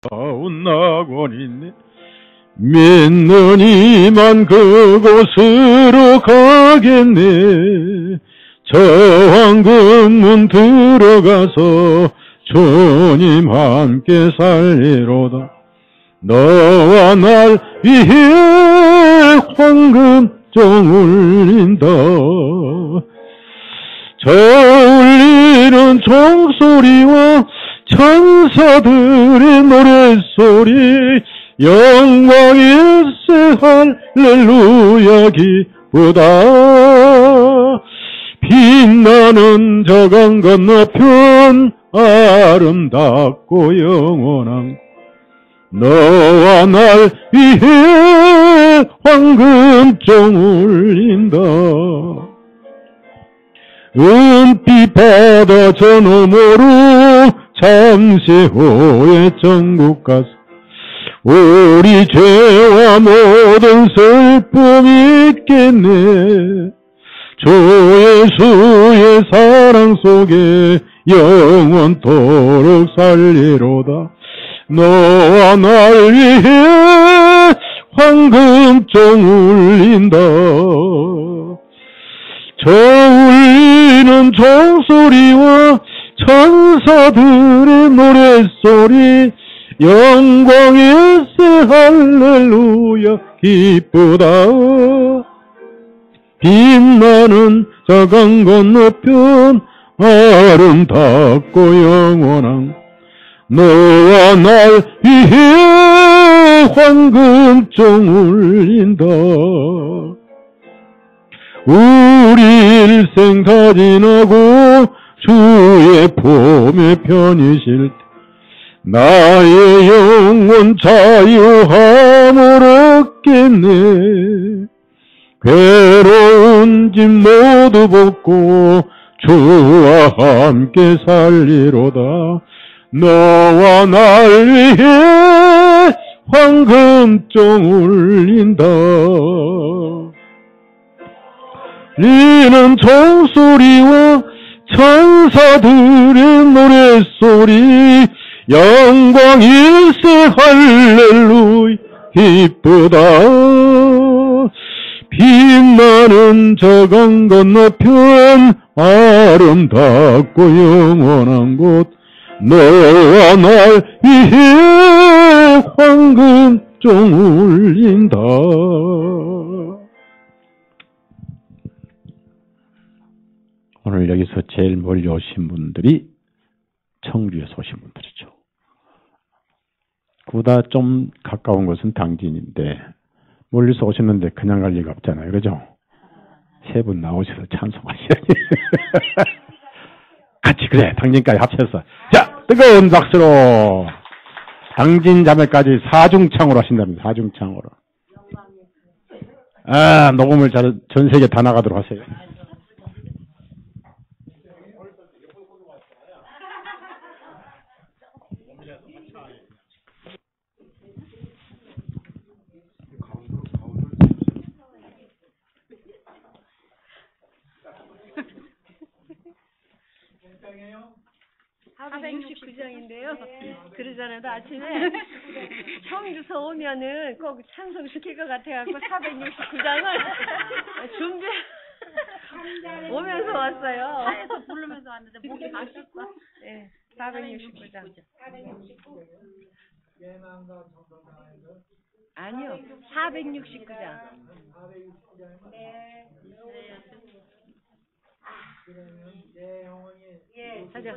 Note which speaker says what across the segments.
Speaker 1: 나곤 있네. 믿는 이만 그곳으로 가겠네. 저 황금문 들어가서 주님 함께 살리로다. 너와 날 위해 황금종 울린다. 저 울리는 종소리와 천사들의 노랫소리, 영광일세 할렐루야 기쁘다. 빛나는 저강 건너편 아름답고 영원한 너와 날 위해 황금종 울린다. 은빛 바다 저 너머로 잠시 후에 천국 가서 우리 죄와 모든 슬픔이 있겠네. 주 예수의 사랑 속에 영원토록 살리로다. 너와 날 위해 황금종 울린다. 저 울리는 종소리와 천사들의 노랫소리, 영광일세 할렐루야 기쁘다. 빛나는 저강 건너편 아름답고 영원한 너와 날 위해 황금종 울린다. 우리 일생 다 지나고 주의 봄에 편히 쉴 때 나의 영혼 자유함을 얻겠네. 괴로운 짐 모두 벗고 주와 함께 살리로다. 너와 날 위해 황금종 울린다. 리는 종소리와 천사들의 노랫소리, 영광일세 할렐루야 기쁘다. 빛나는 저강 건너편 아름답고 영원한 곳 너와 날 위해 황금종 울린다. 오늘 여기서 제일 멀리 오신 분들이 청주에서 오신 분들이죠. 그보다 좀 가까운 곳은 당진인데 멀리서 오셨는데 그냥 갈 리가 없잖아요. 그죠? 세 분 나오셔서 찬송하셔야지. 같이 그래 당진까지 합쳐서 자 뜨거운 박수로 당진 자매까지 사중창으로 하신답니다. 사중창으로. 아 녹음을 전 세계 다 나가도록 하세요.
Speaker 2: 장이에요? 469장인데요. 그러잖아요. 아침에 청주서 오면은 꼭 찬송시킬 것 같아갖고 469장을 준비 오면서 왔어요.
Speaker 3: 차에서 부르면서 왔는데 목이 마셨어.
Speaker 2: 네, 469장.
Speaker 3: 469.
Speaker 2: 아니요, 469장.
Speaker 3: 469장. 네.
Speaker 2: 그러면 내 영혼이 가자.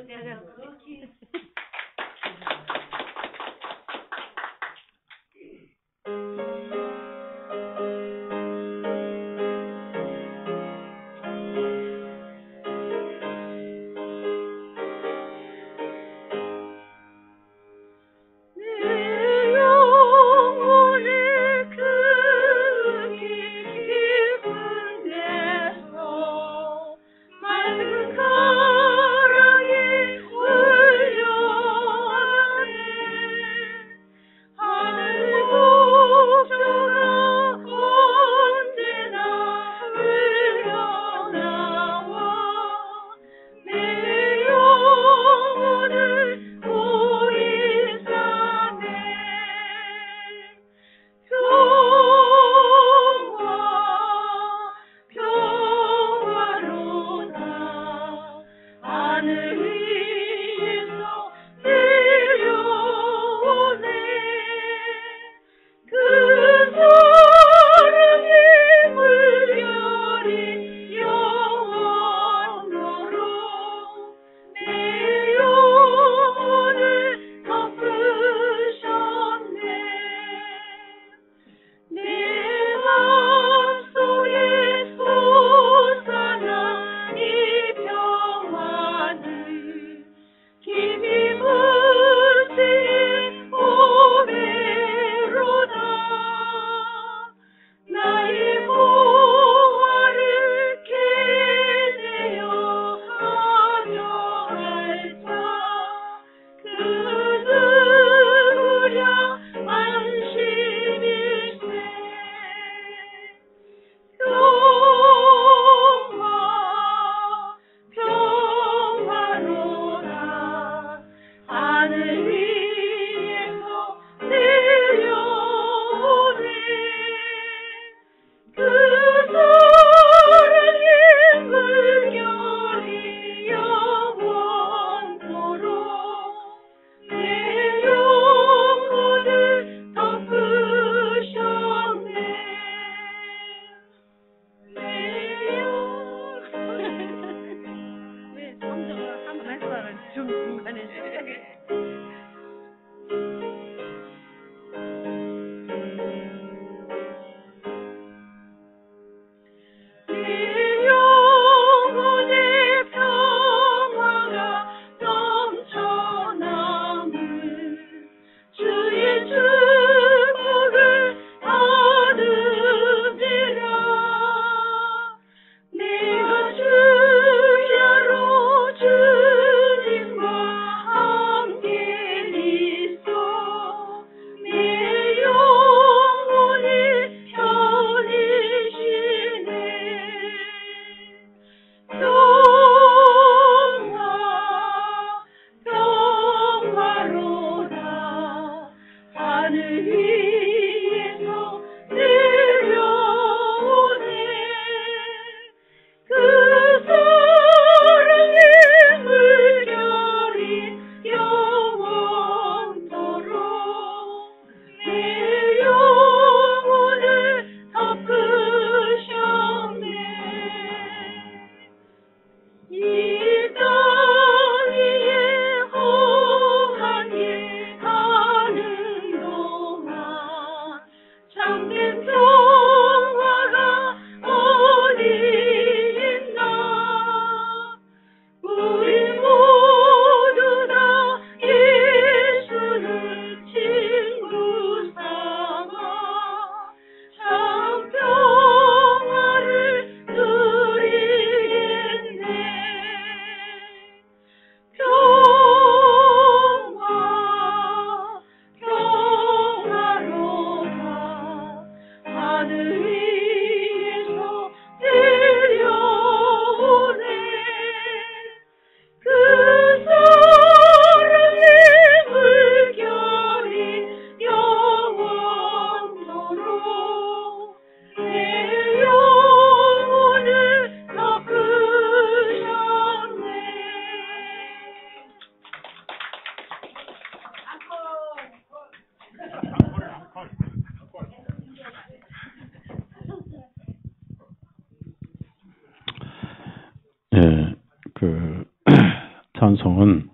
Speaker 1: 찬송은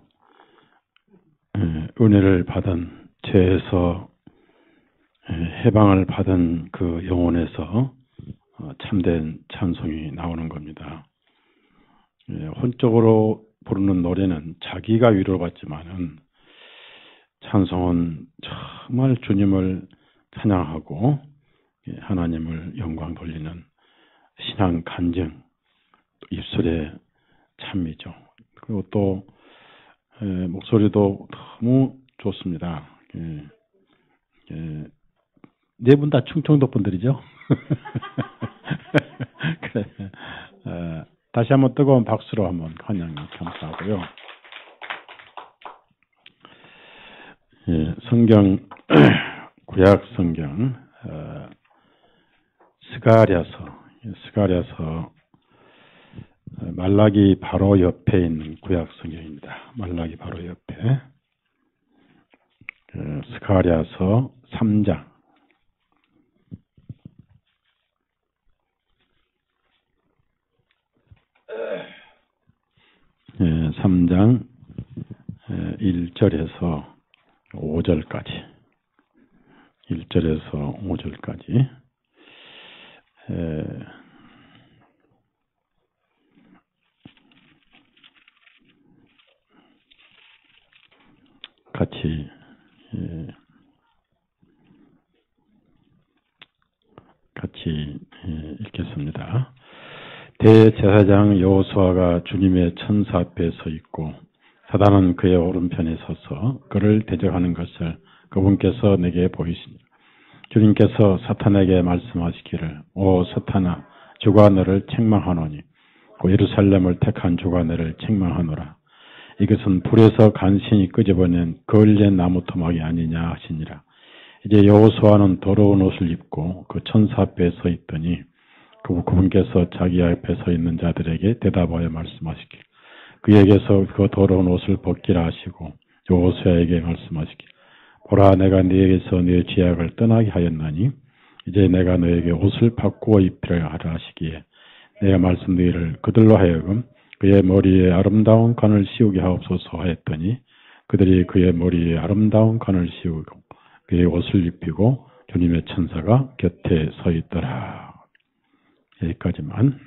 Speaker 1: 은혜를 받은 죄에서 해방을 받은 그 영혼에서 참된 찬송이 나오는 겁니다. 혼적으로 부르는 노래는 자기가 위로받지만은 찬송은 정말 주님을 찬양하고 하나님을 영광 돌리는 신앙 간증, 입술의 참미죠. 그리고 또 목소리도 너무 좋습니다. 네 분 다 충청도 분들이죠? 그래. 다시 한번 뜨거운 박수로 한번 환영 감사하고요. 성경 구약 성경 스가랴서 말라기 바로 옆에 있는 구약 성경입니다. 말라기 바로 옆에 스가랴서 3장 3장 1절에서 5절까지 1절에서 5절까지 같이 읽겠습니다. 대제사장 여호수아가 주님의 천사 앞에 서 있고 사단은 그의 오른편에 서서 그를 대적하는 것을 그분께서 내게 보이시니 주님께서 사탄에게 말씀하시기를 오 사탄아 주가 너를 책망하노니 그 예루살렘을 택한 주가 너를 책망하노라. 이것은 불에서 간신히 끄집어낸 그을린 나무 토막이 아니냐 하시니라. 이제 여호수아는 더러운 옷을 입고 그 천사 앞에 서 있더니 그분께서 자기 앞에 서 있는 자들에게 대답하여 말씀하시길 그에게서 그 더러운 옷을 벗기라 하시고 여호수아에게 말씀하시길 보라 내가 네에게서 네 죄악을 떠나게 하였나니 이제 내가 너에게 옷을 바꾸어 입히려 하라 하시기에 내가 말씀드리기를 그들로 하여금 그의 머리에 아름다운 관을 씌우게 하옵소서 하였더니 그들이 그의 머리에 아름다운 관을 씌우고 그의 옷을 입히고 주님의 천사가 곁에 서 있더라. 여기까지만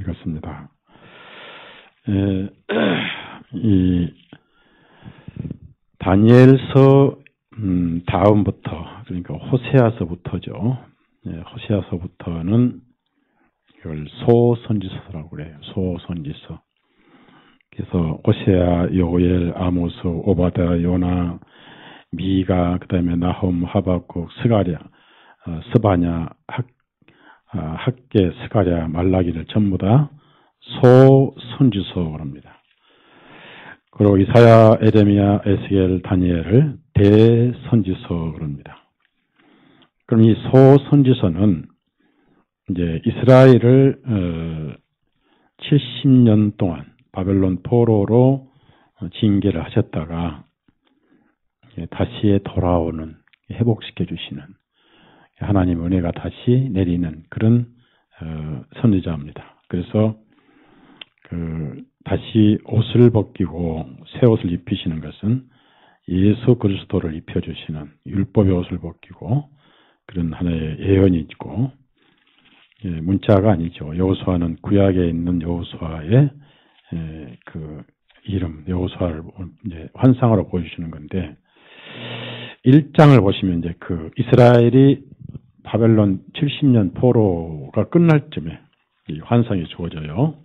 Speaker 1: 읽었습니다. 이 다니엘서 다음부터 그러니까 호세아서부터죠. 호세아서부터는 이걸 소선지서라고 그래요. 소선지서. 그래서 호세아, 요엘, 아모스, 오바다, 요나, 미가, 그 다음에 나홈, 하박국, 스가랴, 스바냐, 학계, 스가랴, 말라기를 전부 다 소선지서라고 합니다. 그리고 이사야, 에레미야, 에스겔, 다니엘을 대선지서라고 합니다. 그럼 이 소선지서는 이제 이스라엘을 70년 동안 바벨론 포로로 징계를 하셨다가 다시 돌아오는 회복시켜 주시는 하나님 은혜가 다시 내리는 그런 선지자입니다. 그래서 다시 옷을 벗기고 새 옷을 입히시는 것은 예수 그리스도를 입혀주시는 율법의 옷을 벗기고 그런 하나의 예언이 있고 문자가 아니죠. 여호수아는 구약에 있는 여호수아의 그 이름 여호수아를 이제 환상으로 보여주시는 건데 1장을 보시면 이제 그 이스라엘이 바벨론 70년 포로가 끝날 쯤에 이 환상이 주어져요.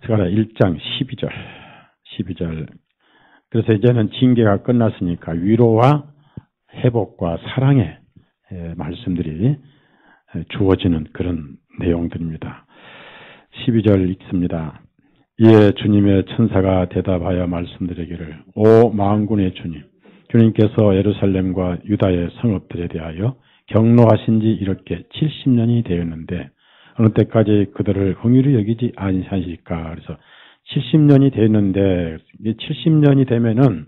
Speaker 1: 스가랴 1장 12절. 그래서 이제는 징계가 끝났으니까 위로와 회복과 사랑의 말씀들이 주어지는 그런 내용들입니다. 12절 읽습니다. 이에 주님의 천사가 대답하여 말씀드리기를 오 만군의 주님 주님께서 예루살렘과 유다의 성읍들에 대하여 경노하신 지 이렇게 70년이 되었는데 어느 때까지 그들을 긍휼히 여기지 아니하실까. 그래서 70년이 되었는데 70년이 되면은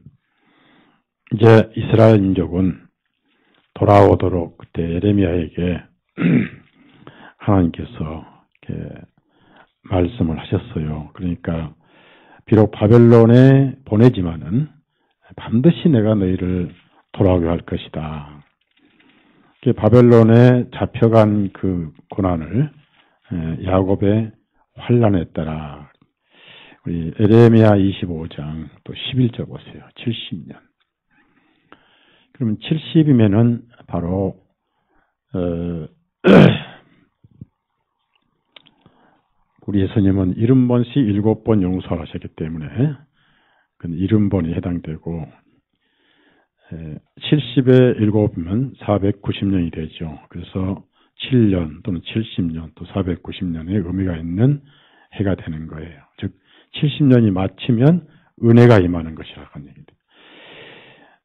Speaker 1: 이제 이스라엘 민족은 돌아오도록 그때 예레미야에게 하나님께서 이렇게 말씀을 하셨어요. 그러니까 비록 바벨론에 보내지만은 반드시 내가 너희를 돌아오게 할 것이다. 바벨론에 잡혀간 그 고난을 야곱의 환난에 따라 우리 에레미야 25장 또 11절 보세요. 70년. 그러면 70이면은 바로 우리 예수님은 70번씩 7번 용서하셨기 때문에 그 70번이 해당되고 70에 7이면 490년이 되죠. 그래서 7년 또는 70년 또 490년의 의미가 있는 해가 되는 거예요. 즉 70년이 마치면 은혜가 임하는 것이라고 하는 얘기입니다.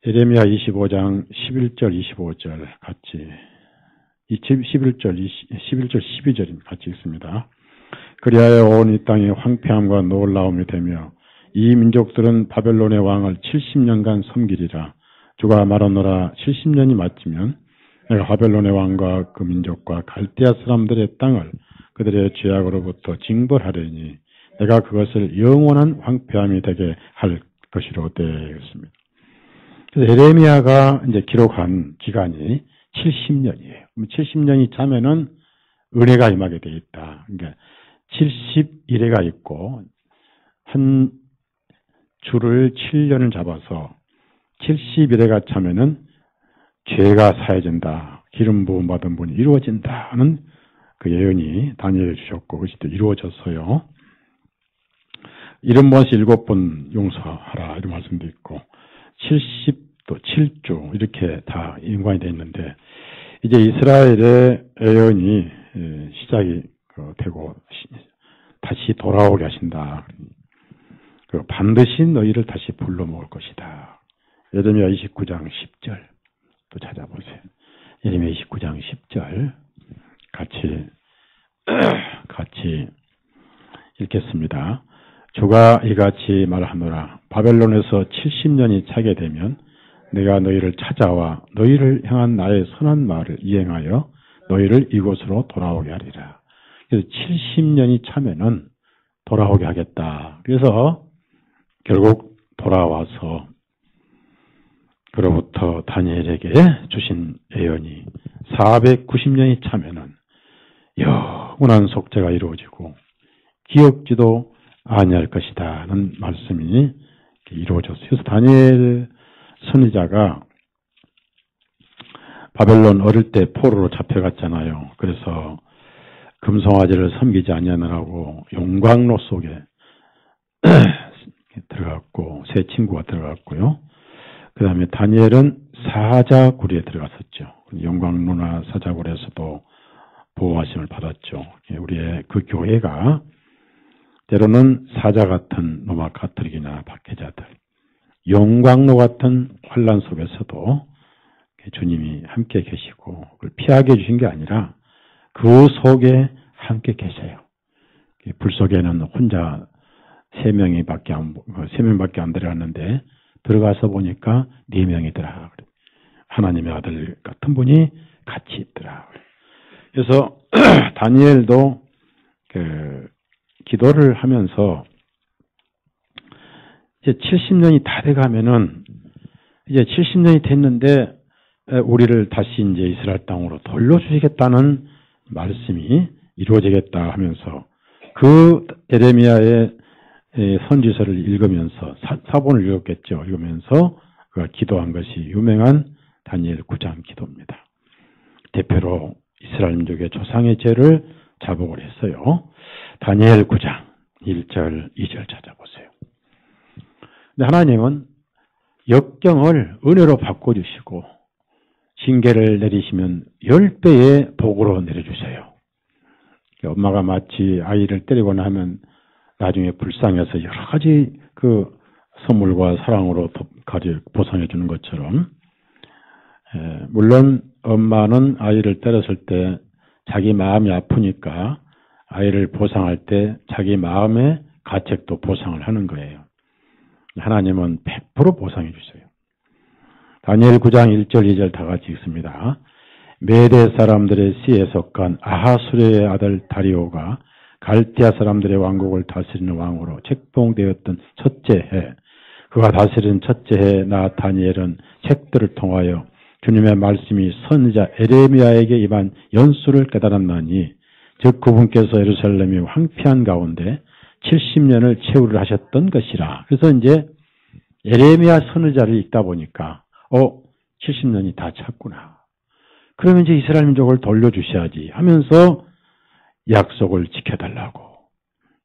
Speaker 1: 에레미야 25장 11절 25절 같이 11절 12절입니다. 같이 읽습니다. 그리하여 온 이 땅에 황폐함과 놀라움이 되며 이 민족들은 바벨론의 왕을 70년간 섬기리라. 주가 말하노라 70년이 마치면 내가 바벨론의 왕과 그 민족과 갈대아 사람들의 땅을 그들의 죄악으로부터 징벌하려니 내가 그것을 영원한 황폐함이 되게 할 것이로되 그랬습니다. 그래서 에레미야가 이제 기록한 기간이 70년이에요. 70년이 차면은 은혜가 임하게 되어 있다. 그러니까 70일회가 있고 한 주를 7년을 잡아서 70일회가 차면은 죄가 사해진다. 기름 부음 받은 분이 이루어진다는 그 예언이 다니엘에 주셨고 그것이 또 이루어졌어요. 70번씩 7번 용서하라 이런 말씀도 있고 70또 7주 이렇게 다 연관이 되어 있는데 이제 이스라엘의 예언이 시작이 되고 다시 돌아오게 하신다. 반드시 너희를 다시 불러 모을 것이다. 예레미야 29장 10절 또 찾아보세요. 예레미야 29장 10절 같이 읽겠습니다. 주가 이같이 말하노라. 바벨론에서 70년이 차게 되면 내가 너희를 찾아와 너희를 향한 나의 선한 말을 이행하여 너희를 이곳으로 돌아오게 하리라. 그래서 70년이 차면은 돌아오게 하겠다. 그래서 결국 돌아와서 그로부터 다니엘에게 주신 예언이 490년이 차면은 영원한 속죄가 이루어지고 기억지도 아니할 것이다는 말씀이 이루어졌어요. 그래서 다니엘 선지자가 바벨론 어릴 때 포로로 잡혀갔잖아요. 그래서 금송아지를 섬기지 아니하느라고 용광로 속에 들어갔고 세 친구가 들어갔고요. 그 다음에 다니엘은 사자굴에 들어갔었죠. 용광로나 사자굴에서도 보호하심을 받았죠. 우리의 그 교회가 때로는 사자 같은 로마 가톨릭이나 박해자들, 용광로 같은 환란 속에서도 주님이 함께 계시고 그걸 피하게 해주신 게 아니라 그 속에 함께 계세요. 불 속에는 혼자 3명밖에 안 들어갔는데 들어가서 보니까 4명이더라. 하나님의 아들 같은 분이 같이 있더라. 그래서 다니엘도 기도를 하면서 이제 70년이 다 돼가면은 이제 70년이 됐는데 우리를 다시 이제 이스라엘 땅으로 돌려주시겠다는 말씀이 이루어지겠다 하면서 그 에레미야의 선지서를 읽으면서 사본을 읽었겠죠. 읽으면서 그가 기도한 것이 유명한 다니엘 9장 기도입니다. 대표로 이스라엘 민족의 조상의 죄를 자복을 했어요. 다니엘 9장 1절 2절 찾아보세요. 근데 하나님은 역경을 은혜로 바꿔주시고 징계를 내리시면 10배의 복으로 내려주세요. 엄마가 마치 아이를 때리거나 하면 나중에 불쌍해서 여러 가지 그 선물과 사랑으로 보상해 주는 것처럼 물론 엄마는 아이를 때렸을 때 자기 마음이 아프니까 아이를 보상할 때 자기 마음의 가책도 보상을 하는 거예요. 하나님은 100% 보상해 주세요. 다니엘 9장 1절 2절 다 같이 읽습니다. 메대 사람들의 씨에 속한 아하수레의 아들 다리오가 갈대아 사람들의 왕국을 다스리는 왕으로 책봉되었던 첫째 해, 그가 다스리는 첫째 해 나 다니엘은 책들을 통하여 주님의 말씀이 선지자 에레미야에게 임한 연수를 깨달았나니 즉 그분께서 예루살렘이 황폐한 가운데 70년을 채우려 하셨던 것이라. 그래서 이제 에레미야 선지자를 읽다 보니까 70년이 다 찼구나. 그러면 이제 이스라엘 민족을 돌려주셔야지 하면서 약속을 지켜달라고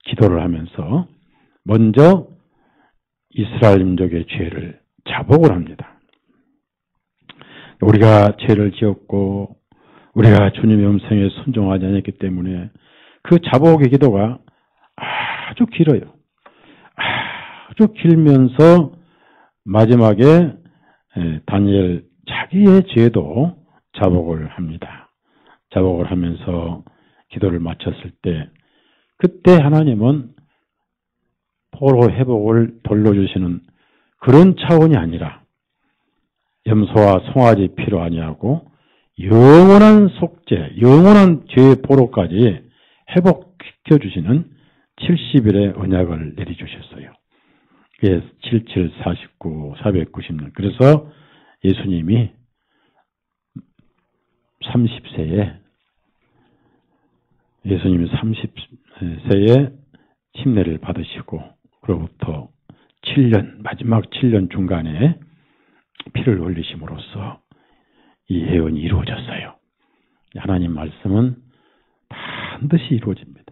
Speaker 1: 기도를 하면서 먼저 이스라엘 민족의 죄를 자복을 합니다. 우리가 죄를 지었고 우리가 주님의 음성에 순종하지 않았기 때문에 그 자복의 기도가 아주 길어요. 아주 길면서 마지막에 다니엘 자기의 죄도 자복을 합니다. 자복을 하면서 기도를 마쳤을 때 그때 하나님은 포로 회복을 돌려주시는 그런 차원이 아니라 염소와 송아지 피로 아니하고 영원한 속죄, 영원한 죄의 포로까지 회복시켜주시는 70일의 언약을 내려주셨어요. 그게 77, 49, 490년. 그래서 예수님이 30세에 침례를 받으시고 그로부터 7년, 마지막 7년 중간에 피를 흘리심으로써 이 예언이 이루어졌어요. 하나님 말씀은 반드시 이루어집니다.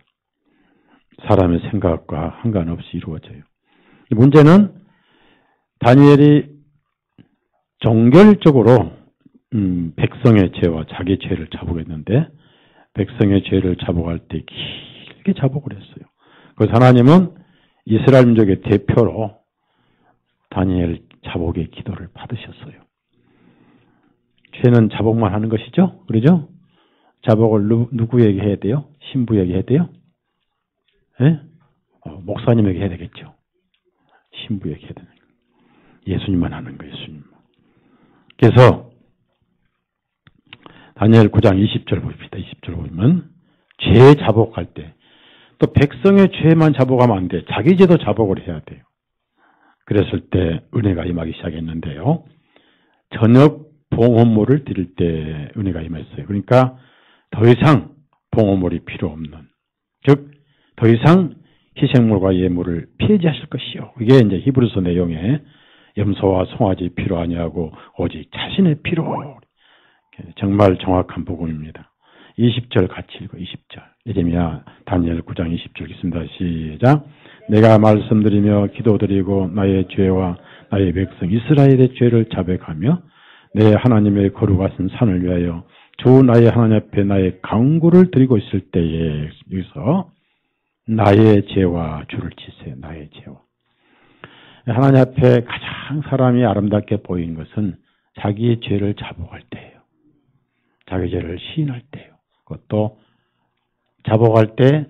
Speaker 1: 사람의 생각과 상관없이 이루어져요. 문제는 다니엘이 종결적으로 백성의 죄와 자기 죄를 자복했는데 백성의 죄를 자복할 때 길게 자복을 했어요. 그래서 하나님은 이스라엘 민족의 대표로 다니엘 자복의 기도를 받으셨어요. 죄는 자복만 하는 것이죠? 그러죠? 자복을 누구에게 해야 돼요? 신부에게 해야 돼요? 예? 목사님에게 해야 되겠죠? 신부에게 해야 되는 거예요. 예수님만 하는 거예요, 예수님만. 그래서 다니엘 9장 20절 봅시다. 20절 보면 죄 자복할 때 또 백성의 죄만 자복하면 안 돼. 자기 죄도 자복을 해야 돼요. 그랬을 때 은혜가 임하기 시작했는데요. 저녁 봉헌물을 드릴 때 은혜가 임했어요. 그러니까 더 이상 봉헌물이 필요 없는, 즉 더 이상 희생물과 예물을 폐지하실 것이요. 이게 이제 히브리서 내용에 염소와 송아지 피로 아니하고 오직 자신의 피로. 정말 정확한 복음입니다. 20절 같이 읽어. 20절. 예레미야 다니엘 9장 20절 읽습니다. 시작. 내가 말씀드리며 기도드리고 나의 죄와 나의 백성 이스라엘의 죄를 자백하며 내 하나님의 거룩하신 산을 위하여 주 나의 하나님 앞에 나의 간구를 드리고 있을 때에 여기서 나의 죄와 주를 치세요. 나의 죄와. 하나님 앞에 가장 사람이 아름답게 보이는 것은 자기의 죄를 자복할 때예요. 자기 죄를 시인할 때예요. 그것도 자복할 때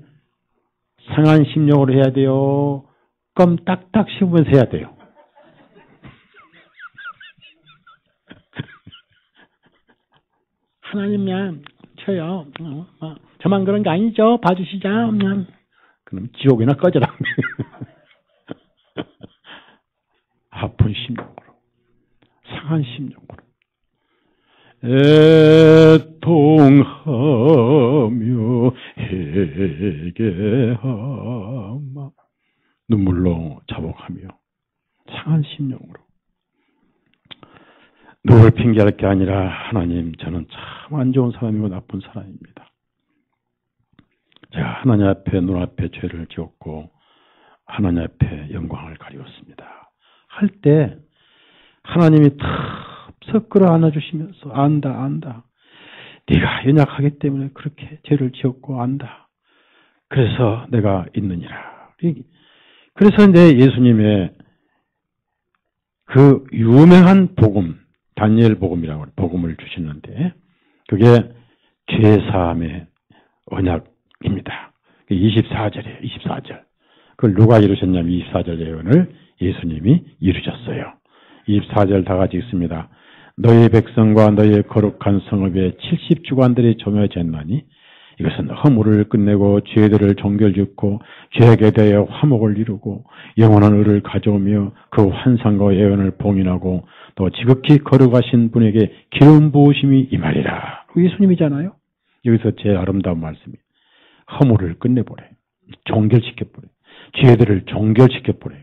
Speaker 1: 상한 심령으로 해야 돼요. 껌 딱딱 씹으면서 해야 돼요. 하나님이야, 저요. 저만 그런 게 아니죠. 봐주시자. 그럼 지옥이나 꺼져라. 아픈 심령으로, 상한 심령으로. 애통하며 회개하마 눈물로 자복하며 상한 심령으로 누굴 핑계할 게 아니라 하나님 저는 참 안 좋은 사람이고 나쁜 사람입니다. 제가 하나님 앞에 눈앞에 죄를 지었고 하나님 앞에 영광을 가리웠습니다. 할 때 하나님이 탁 끌어안아 주시면서 안다. 네가 연약하기 때문에 그렇게 죄를 지었고 안다. 그래서 내가 있느니라. 그래서 이제 예수님의 그 유명한 복음, 다니엘 복음이라고 복음을 주시는데 그게 죄사함의 언약입니다. 24절이에요. 24절. 그걸 누가 이루셨냐면 24절 예언을 예수님이 이루셨어요. 24절 다 같이 읽습니다. 너희 백성과 너희의 거룩한 성읍에 70주관들이 정해졌나니 이것은 허물을 끝내고 죄들을 정결짓고 죄악에 대하여 화목을 이루고 영원한 의를 가져오며 그 환상과 예언을 봉인하고 또 지극히 거룩하신 분에게 기름 부으심이 임하리라. 예수님이잖아요. 여기서 제일 아름다운 말씀이 허물을 끝내버려요. 정결시켜버려요. 죄들을 정결시켜버려요.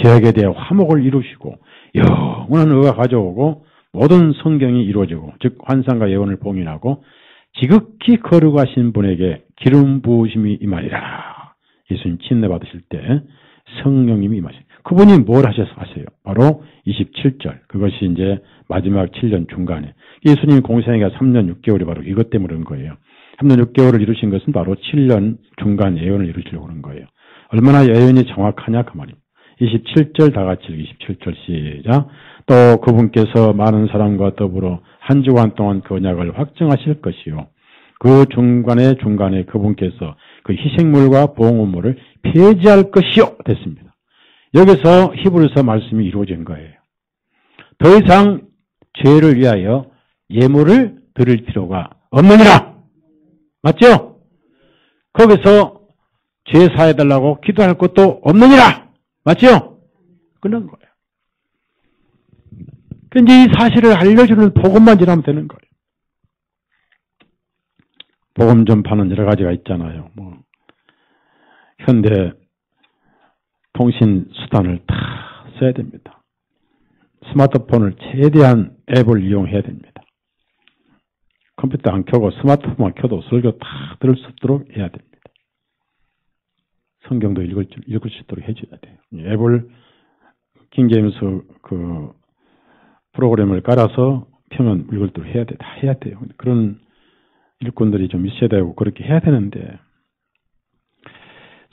Speaker 1: 죄악에 대해 화목을 이루시고 영원한 의가 가져오고 모든 성경이 이루어지고 즉 환상과 예언을 봉인하고 지극히 거룩하신 분에게 기름 부으심이 임하리라. 예수님 침례 받으실 때 성령님이 임하시죠. 그분이 뭘 하세요? 바로 27절. 그것이 이제 마지막 7년 중간에 예수님 공생애가 3년 6개월이 바로 이것 때문에 그런 거예요. 3년 6개월을 이루신 것은 바로 7년 중간 예언을 이루시려고 그런 거예요. 얼마나 예언이 정확하냐 그 말입니다. 27절 다 같이 27절 시작. 또 그분께서 많은 사람과 더불어 한 주간 동안 그 언약을 확정하실 것이요. 그 중간에 그분께서 그 희생물과 봉헌물을 폐지할 것이요. 됐습니다. 여기서 히브리서 말씀이 이루어진 거예요. 더 이상 죄를 위하여 예물을 드릴 필요가 없느니라. 맞죠? 거기서 죄 사해달라고 기도할 것도 없느니라. 맞죠? 끝난 거예요. 그러니까 이제 이 사실을 알려주는 복음만 지나면 되는 거예요. 복음 전파는 여러 가지가 있잖아요. 뭐 현대 통신 수단을 다 써야 됩니다. 스마트폰을 최대한 앱을 이용해야 됩니다. 컴퓨터 안 켜고 스마트폰만 켜도 설교 다 들을 수 있도록 해야 됩니다. 성경도 읽을 수 있도록 해줘야 돼요. 앱을 킹제임스 그 프로그램을 깔아서 펴면 읽을 수 있도록 해야 돼. 다 해야 돼요. 그런 일꾼들이 좀 있어야 되고 그렇게 해야 되는데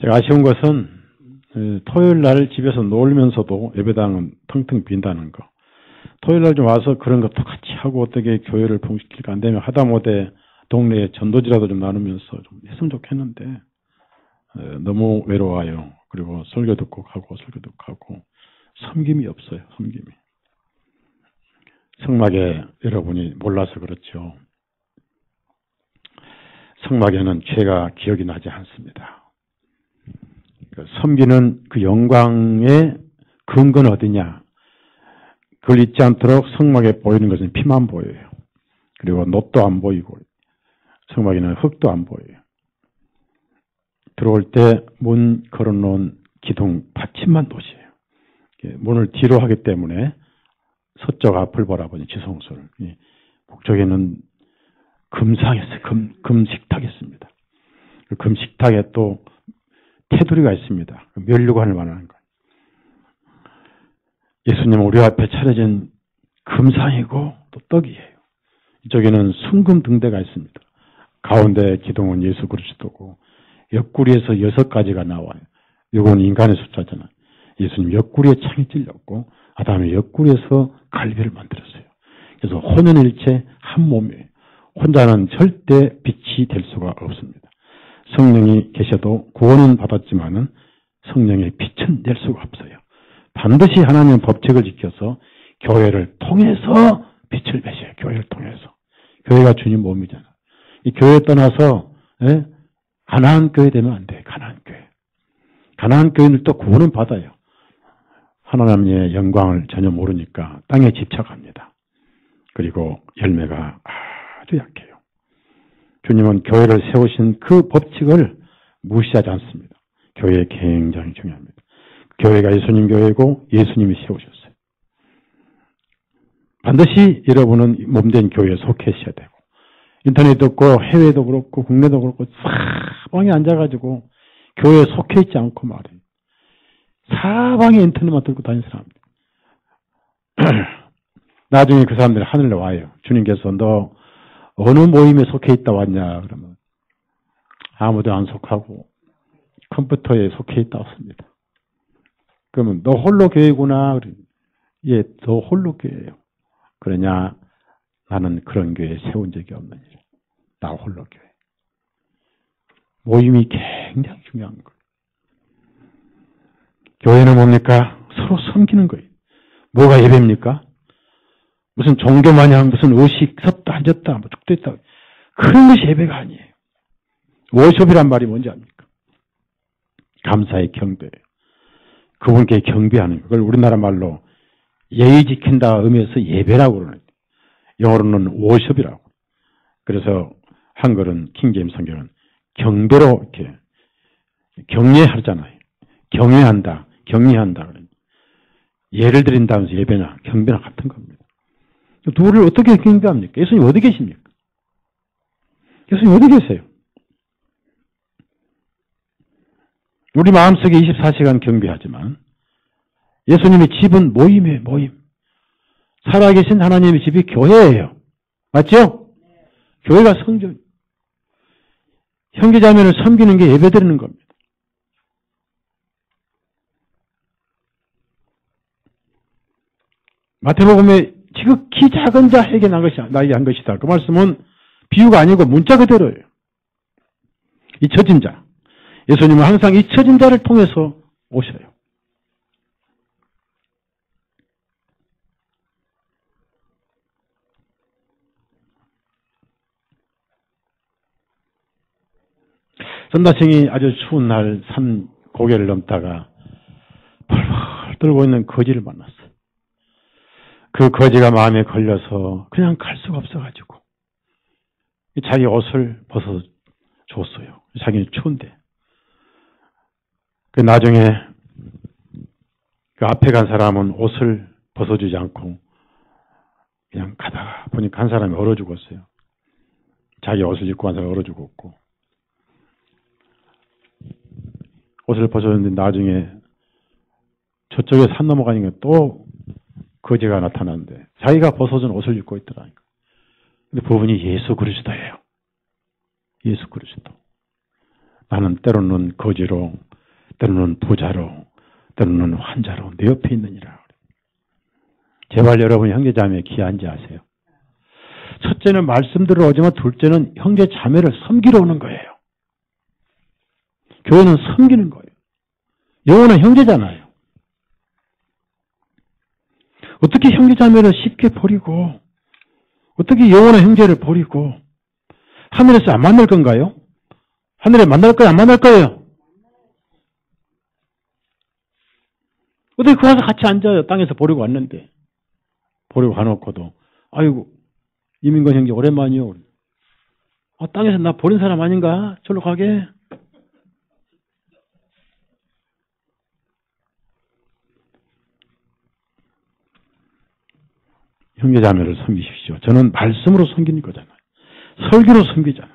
Speaker 1: 제가 아쉬운 것은 토요일 날 집에서 놀면서도 예배당은 텅텅 빈다는 거. 토요일 날 좀 와서 그런 거 똑같이 하고 어떻게 교회를 봉식킬까 안 되면 하다못해 동네에 전도지라도 좀 나누면서 좀 했으면 좋겠는데 너무 외로워요. 그리고 설교 듣고 가고 설교 듣고 가고 섬김이 없어요. 섬김이. 성막에 여러분이 몰라서 그렇죠. 성막에는 죄가 기억이 나지 않습니다. 섬기는 그 영광의 근거는 어디냐? 그걸 잊지 않도록 성막에 보이는 것은 피만 보여요. 그리고 놋도 안 보이고 성막에는 흙도 안 보여요. 들어올 때 문 걸어놓은 기둥 받침만 도시예요. 문을 뒤로 하기 때문에 서쪽 앞을 바라보니 지성소를. 북쪽에는 금상이 있어요. 금식탁이 있습니다. 그 금식탁에 또 테두리가 있습니다. 면류관을 말하는 거예요. 예수님은 우리 앞에 차려진 금상이고 또 떡이에요. 이쪽에는 순금 등대가 있습니다. 가운데 기둥은 예수 그리스도고 옆구리에서 6가지가 나와요. 이건 인간의 숫자잖아요. 예수님 옆구리에 창이 찔렸고 아담의 옆구리에서 갈비를 만들었어요. 그래서 혼연일체 한 몸이에요. 혼자는 절대 빛이 될 수가 없습니다. 성령이 계셔도 구원은 받았지만은 성령의 빛은 낼 수가 없어요. 반드시 하나님의 법칙을 지켜서 교회를 통해서 빛을 내셔요. 교회를 통해서. 교회가 주님 몸이잖아요. 이 교회 떠나서 가나안 교회 되면 안 돼요. 가나안 교회. 가나안 교회는 또 구원은 받아요. 하나님의 영광을 전혀 모르니까 땅에 집착합니다. 그리고 열매가 아주 약해요. 주님은 교회를 세우신 그 법칙을 무시하지 않습니다. 교회 굉장히 중요합니다. 교회가 예수님 교회고 예수님이 세우셨어요. 반드시 여러분은 몸된 교회에 속해셔야 되고 인터넷도 없고 해외도 그렇고 국내도 그렇고 사방에 앉아가지고 교회에 속해 있지 않고 말이에요. 사방에 인터넷만 들고 다니는 사람들. 나중에 그 사람들이 하늘에 와요. 주님께서 너 어느 모임에 속해 있다 왔냐 그러면 아무도 안 속하고 컴퓨터에 속해 있다 왔습니다. 그러면 너 홀로 교회구나. 예, 너 홀로 교회예요. 그러냐? 나는 그런 교회 세운 적이 없느니라. 나 홀로 교회. 모임이 굉장히 중요한 거예요. 교회는 뭡니까? 서로 섬기는 거예요. 뭐가 예배입니까? 무슨 종교 마냥 무슨 의식 섰다 앉았다 뭐 죽됐다 그런 것이 예배가 아니에요. 워숍이란 말이 뭔지 압니까? 감사의 경배. 그분께 경배하는 그걸 우리나라 말로 예의 지킨다 의미에서 예배라고 그러는 영어로는 워숍이라고. 그래서 한글은 킹제임스 성경은 경배로 이렇게 경례하잖아요. 경외한다, 경리한다. 예를 드린다면서 예배나 경배나 같은 겁니다. 누구를 어떻게 경배합니까? 예수님 어디 계십니까? 예수님 어디 계세요? 우리 마음속에 24시간 경배하지만 예수님의 집은 모임이에요. 모임. 살아계신 하나님의 집이 교회예요. 맞죠? 교회가 성전. 형제자매를 섬기는 게 예배드리는 겁니다. 마태복음에 지극히 작은 자에게 나게 한 것이다. 그 말씀은 비유가 아니고 문자 그대로예요. 잊혀진 자. 예수님은 항상 잊혀진 자를 통해서 오셔요. 전다생이 아주 추운 날 산 고개를 넘다가 벌벌 떨고 있는 거지를 만났어요. 그 거지가 마음에 걸려서 그냥 갈 수가 없어가지고 자기 옷을 벗어줬어요. 자기는 추운데. 그 나중에 그 앞에 간 사람은 옷을 벗어주지 않고 그냥 가다가 보니까 한 사람이 얼어 죽었어요. 자기 옷을 입고 한 사람이 얼어 죽었고. 옷을 벗어줬는데 나중에 저쪽에 산 넘어가니까 또 거지가 나타났는데 자기가 벗어준 옷을 입고 있더라니까. 근데 그분이 예수 그리스도예요. 예수 그리스도. 나는 때로는 거지로, 때로는 부자로, 때로는 환자로 내 옆에 있느니라. 제발 여러분 형제자매 귀한지 아세요? 첫째는 말씀대로 오지만 둘째는 형제자매를 섬기러 오는 거예요. 교회는 섬기는 거예요. 영혼은 형제잖아요. 어떻게 형제자매를 쉽게 버리고 어떻게 영혼의 형제를 버리고 하늘에서 안 만날 건가요? 하늘에 만날 거예요? 안 만날 거예요? 어떻게 그 와서 같이 앉아요? 땅에서 버리고 왔는데. 버리고 가놓고도 아이고 이민건 형제 오랜만이요. 땅에서 나 버린 사람 아닌가? 저로 가게. 형제자매를 섬기십시오. 저는 말씀으로 섬기는 거잖아요. 설교로 섬기잖아요.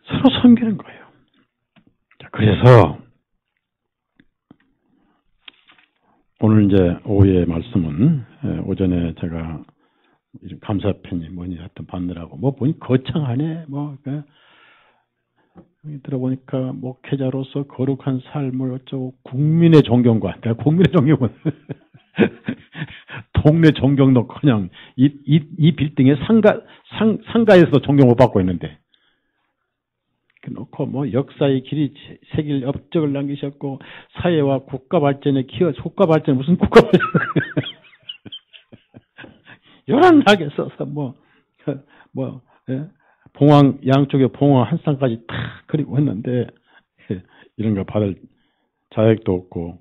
Speaker 1: 서로 섬기는 거예요. 자, 그래서 오늘 이제 오후의 말씀은 오전에 제가 감사편이 뭐니 하여튼 받느라고 뭐 보니 거창하네 뭐 들어보니까 목회자로서 거룩한 삶을 어쩌고 국민의 존경과 내가 국민의 존경은 동네 존경도 그냥 이 빌딩의 상가에서 존경 못 받고 있는데 놓고 뭐 역사의 길이 새길 업적을 남기셨고 사회와 국가 발전에 국가 발전 무슨 국가 발전 요란하게 써서 봉황 양쪽에 봉황 한 쌍까지 탁 그리고 했는데 이런 거 받을 자격도 없고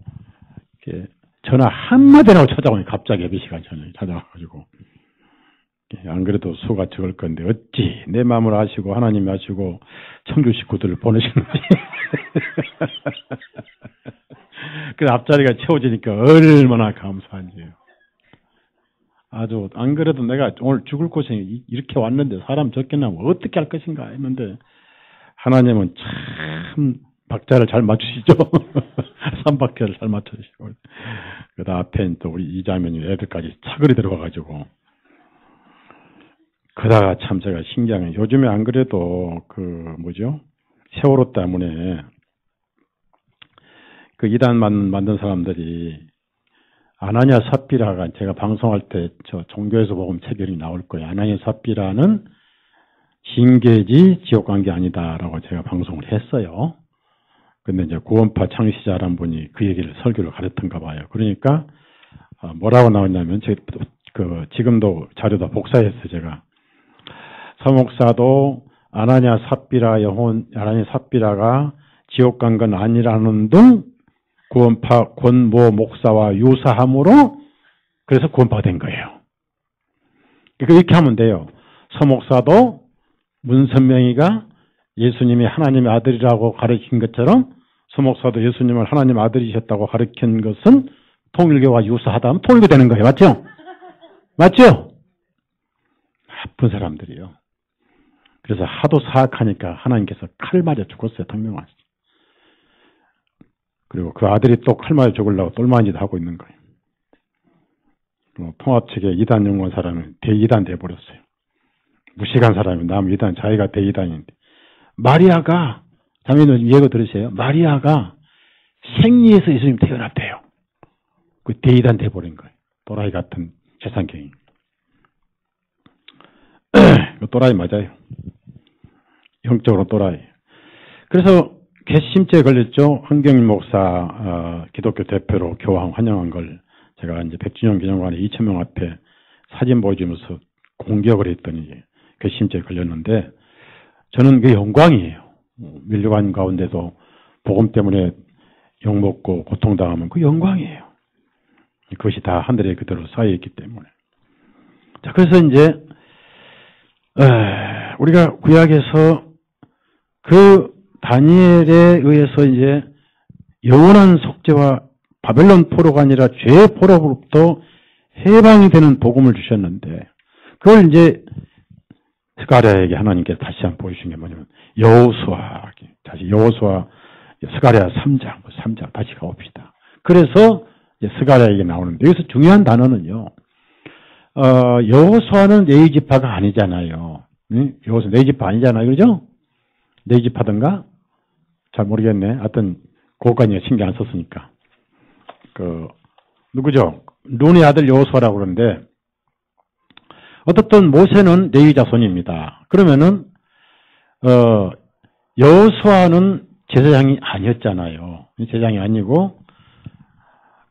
Speaker 1: 이렇게 전화 한마디라고 찾아오니 갑자기 예배 시간 전에 찾아와가지고 안 그래도 수가 적을 건데 어찌 내 마음을 아시고 하나님이 아시고 청주 식구들을 보내시는지 그 앞자리가 채워지니까 얼마나 감사한지요. 아주 안 그래도 내가 오늘 죽을 고생이 이렇게 왔는데 사람 적게 나면 어떻게 할 것인가 했는데 하나님은 참 박자를 잘 맞추시죠. 삼박자를 잘 맞추시고 그 앞에 또 우리 이자매님 애들까지 차거리 들어가가지고 그다가 참 제가 신기한 게 요즘에 안 그래도 세월호 때문에 그 이단 만든 사람들이 아나니아 삽비라가 제가 방송할 때 저 종교에서 복음 체결이 나올 거예요. 아나니아 삽비라는 징계지 지옥관계 아니다라고 제가 방송을 했어요. 근데 이제 구원파 창시자란 분이 그 얘기를 설교를 가르쳤던가 봐요. 그러니까 뭐라고 나왔냐면 지금도 자료다 복사했어요. 제가 서목사도 아나냐 삽비라가 지옥 간 건 아니라는 등 구원파 권모 목사와 유사함으로 그래서 구원파가 된 거예요. 그러니까 이렇게 하면 돼요. 서 목사도 문선명이가 예수님이 하나님의 아들이라고 가르친 것처럼 서 목사도 예수님을 하나님 아들이셨다고 가르친 것은 통일교와 유사하다면 통일교 되는 거예요. 맞죠? 맞죠? 나쁜 사람들이요. 그래서 하도 사악하니까 하나님께서 칼 맞아 죽었어요. 당명하시. 그리고 그 아들이 또 칼 맞아 죽으려고 똘마니 하고 있는 거예요. 통합 측에 이단 연구한 사람은 대이단 돼버렸어요. 무식한 사람이 남 이단, 자기가 대이단인데. 마리아가, 자매님 예고 들으세요. 마리아가 생리에서 예수님 태어났대요. 그 대이단 돼버린 거예요. 또라이 같은 재산경이. 또라이 맞아요. 영적으로 또라이. 그래서 괘씸죄에 걸렸죠. 황경인 목사 기독교 대표로 교황 환영한 걸 제가 이제 100주년 기념관에 2,000명 앞에 사진 보여주면서 공격을 했더니 괘씸죄에 걸렸는데 저는 그게 영광이에요. 민류관 가운데도 복음 때문에 욕먹고 고통당하면 그 영광이에요. 그것이 다 하늘에 그대로 쌓여있기 때문에. 자, 그래서 이제 우리가 구약에서 그 다니엘에 의해서 이제 영원한 속죄와 바벨론 포로가 아니라 죄의 포로로부터 해방이 되는 복음을 주셨는데 그걸 이제 스가랴에게 하나님께서 다시 한번 보여주신 게 뭐냐면 여호수아 다시 여호수아 스가랴 3장 다시 가봅시다. 그래서 스가랴에게 나오는데 여기서 중요한 단어는요. 여호수아는 레위 지파가 아니잖아요. 여호수아 레위 지파 아니잖아요. 그죠? 레위 지파든가? 잘 모르겠네. 하여튼 고관이가 신경 안 썼으니까. 누구죠? 룬의 아들 여호수아라고 그러는데 어떻든 모세는 레위 자손입니다. 그러면은 여호수아는 제사장이 아니었잖아요. 제사장이 아니고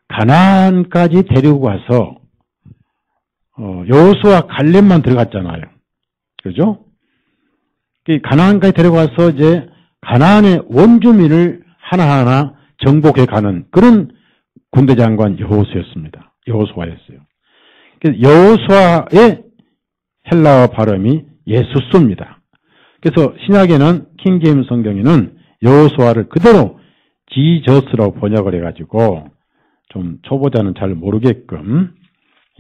Speaker 1: 가나안까지 데리고 가서 여호수아 갈렙만 들어갔잖아요. 그죠? 가나안까지 데려가서 이제 가나안의 원주민을 하나하나 정복해 가는 그런 군대 장관 여호수였습니다. 여호수아였어요. 여호수아의 헬라어 발음이 예수스입니다. 그래서 신약에는 킹제임스 성경에는 여호수아를 그대로 지저스라고 번역을 해가지고 좀 초보자는 잘 모르게끔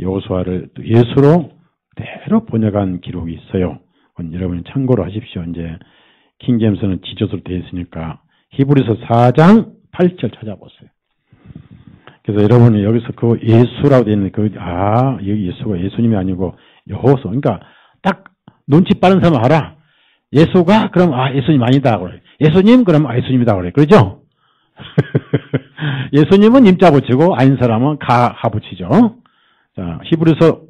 Speaker 1: 여호수아를 예수로 그대로 번역한 기록이 있어요. 여러분이 참고로 하십시오. 이제 킹제임스는 지저스로 되어 있으니까 히브리서 4장 8절 찾아보세요. 그래서 여러분이 여기서 그 예수라고 되어 있는 여기 예수가 예수님이 아니고 여호수. 그러니까 딱 눈치 빠른 사람 알아. 예수가 그럼 예수님 아니다 그래. 예수님 그럼 예수님이다 그래. 그러죠? 예수님은 임자 붙이고 아닌 사람은 가 붙이죠. 자, 히브리서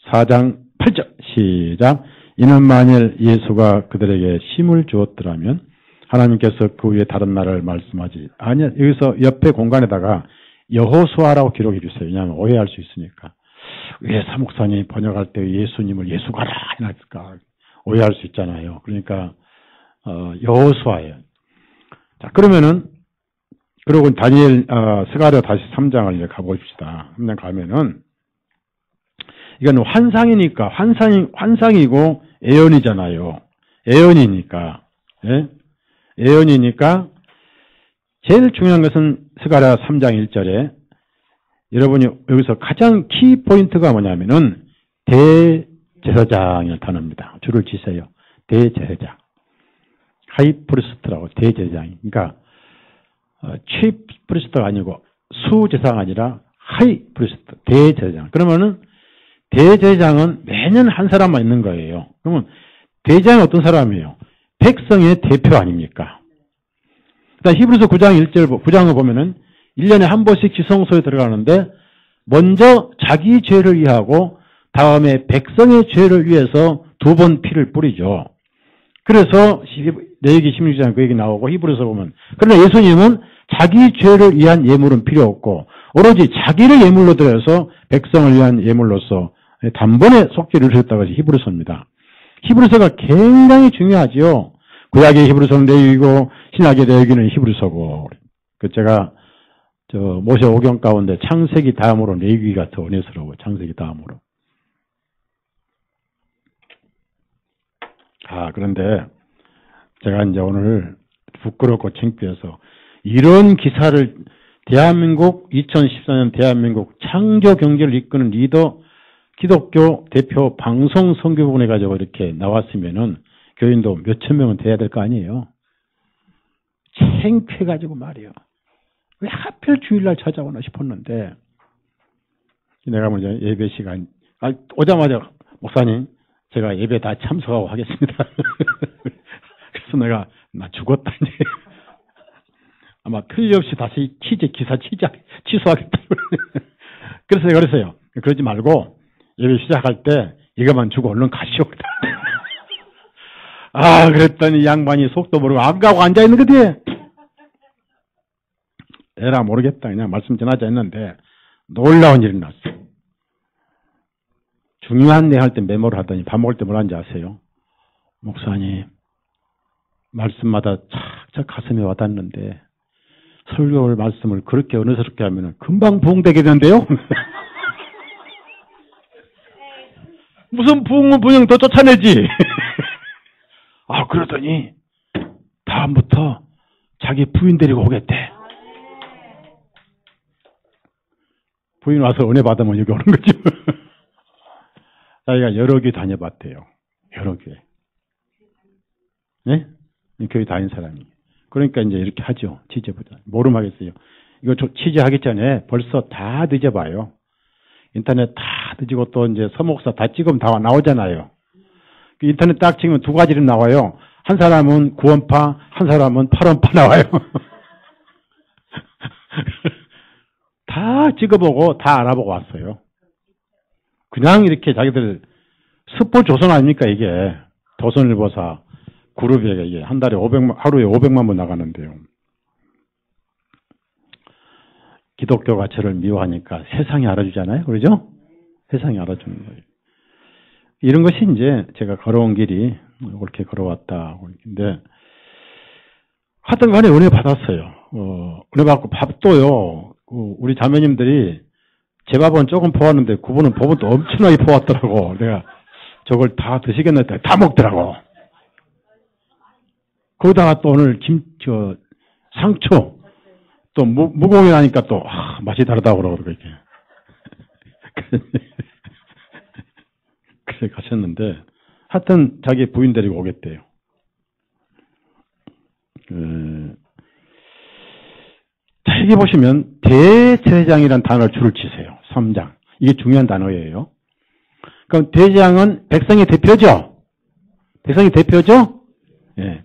Speaker 1: 4장 8절 시작. 이는 만일 예수가 그들에게 힘을 주었더라면 하나님께서 그 위에 다른 나라를 말씀하지 아니야. 여기서 옆에 공간에다가 여호수아라고 기록해 주세요. 왜냐하면 오해할 수 있으니까. 왜 사목사님이 번역할 때 예수님을 예수가라 해놨을까 오해할 수 있잖아요. 그러니까 여호수아예요. 자, 그러면은 그리고 다니엘 스가랴 다시 3장을 이제 가봅시다. 3장 가면은 이건 환상이니까 환상이고 예언이잖아요. 예언이니까. 예? 예언이니까 제일 중요한 것은 스가랴 3장 1절에 여러분이 여기서 가장 키 포인트가 뭐냐면은 대제사장을 단어입니다. 줄을 치세요. 대제사장. 하이프리스트라고 대제사장. 그러니까 치프 프리스트가 아니고 수제사가 아니라 하이프리스트 대제사장. 그러면은 대제사장은 매년 한 사람만 있는 거예요. 그러면 대제사장은 어떤 사람이에요? 백성의 대표 아닙니까? 히브리서 9장 1절 9장을 보면은 1년에 한 번씩 지성소에 들어가는데 먼저 자기 죄를 위하고 다음에 백성의 죄를 위해서 2번 피를 뿌리죠. 그래서 레위기 16장 그 얘기 나오고 히브리서 보면 그러나 예수님은 자기 죄를 위한 예물은 필요 없고 오로지 자기를 예물로 들여서 백성을 위한 예물로서 단번에 속죄를 주셨다고 해서 히브리서입니다. 히브리서가 굉장히 중요하지요. 구약의 히브리서는 레위기고 신약의 레위기는 히브리서고. 제가 모세 오경 가운데 창세기 다음으로 레위기가 더 은혜스러워. 창세기 다음으로. 그런데 제가 이제 오늘 부끄럽고 창피해서 이런 기사를 대한민국 2014년 대한민국 창조 경제를 이끄는 리더 기독교 대표 방송 선교부분 해가지고 이렇게 나왔으면은 교인도 몇천 명은 돼야 될 거 아니에요. 창피해가지고 말이에요. 왜 하필 주일날 찾아오나 싶었는데 내가 먼저 예배 시간 오자마자 목사님 제가 예배 다 참석하고 하겠습니다. 그래서 내가 나 죽었다 이제. 아마 틀림없이 다시 기사 취소하겠다. 그래서 내가 그랬어요. 그러지 말고 예배 시작할 때 이거만 주고 얼른 가시오. 그랬더니 양반이 속도 모르고 안 가고 앉아있는 거지. 에라 모르겠다. 그냥 말씀 전하자 했는데 놀라운 일이 났어. 중요한 내 할 때 메모를 하더니 밥 먹을 때 뭐라는지 아세요? 목사님 말씀마다 착착 가슴에 와닿는데 설교할 말씀을 그렇게 은혜스럽게 하면 금방 부흥되게 된대요. 무슨 부흥은 부흥 더 쫓아내지. 그러더니 다음부터 자기 부인 데리고 오겠대. 부인 와서 은혜 받으면 여기 오는 거죠. 자기가 여러 교회 다녀봤대요. 여러 교회. 네? 교회 다닌 사람이. 그러니까 이제 이렇게 하죠. 취재보다. 모름 하겠어요. 이거 취재하기 전에 벌써 다 뒤져봐요. 인터넷 다 뒤지고 또 이제 서목사 다 찍으면 다 나오잖아요. 인터넷 딱 찍으면 두 가지로 나와요. 한 사람은 구원파, 한 사람은 8원파 나와요. 다 찍어보고 다 알아보고 왔어요. 그냥 이렇게 자기들 스포 조선 아닙니까 이게. 조선일보사 그룹에 이게 한 달에 하루에 500만 번 나가는데요. 기독교가 저를 미워하니까 세상이 알아주잖아요. 그러죠? 세상이 알아주는 거예요. 이런 것이 이제 제가 걸어온 길이 이렇게 걸어왔다. 근데 하여튼 간에 은혜 받았어요. 은혜 받고 밥도요. 우리 자매님들이 제 밥은 조금 퍼왔는데 그분은 밥은 또 엄청나게 퍼왔더라고. 내가 저걸 다 드시겠나 했더니 다 먹더라고. 거기다가 또 오늘 상추 또 무공이 나니까 또 맛이 다르다고 그러고 이렇게. 그래 가셨는데 하여튼 자기 부인 데리고 오겠대요. 자, 여기 보시면 대제사장이라는 단어를 줄을 치세요. 3장. 이게 중요한 단어예요. 그럼 대제사장은 백성의 대표죠? 백성의 대표죠? 예.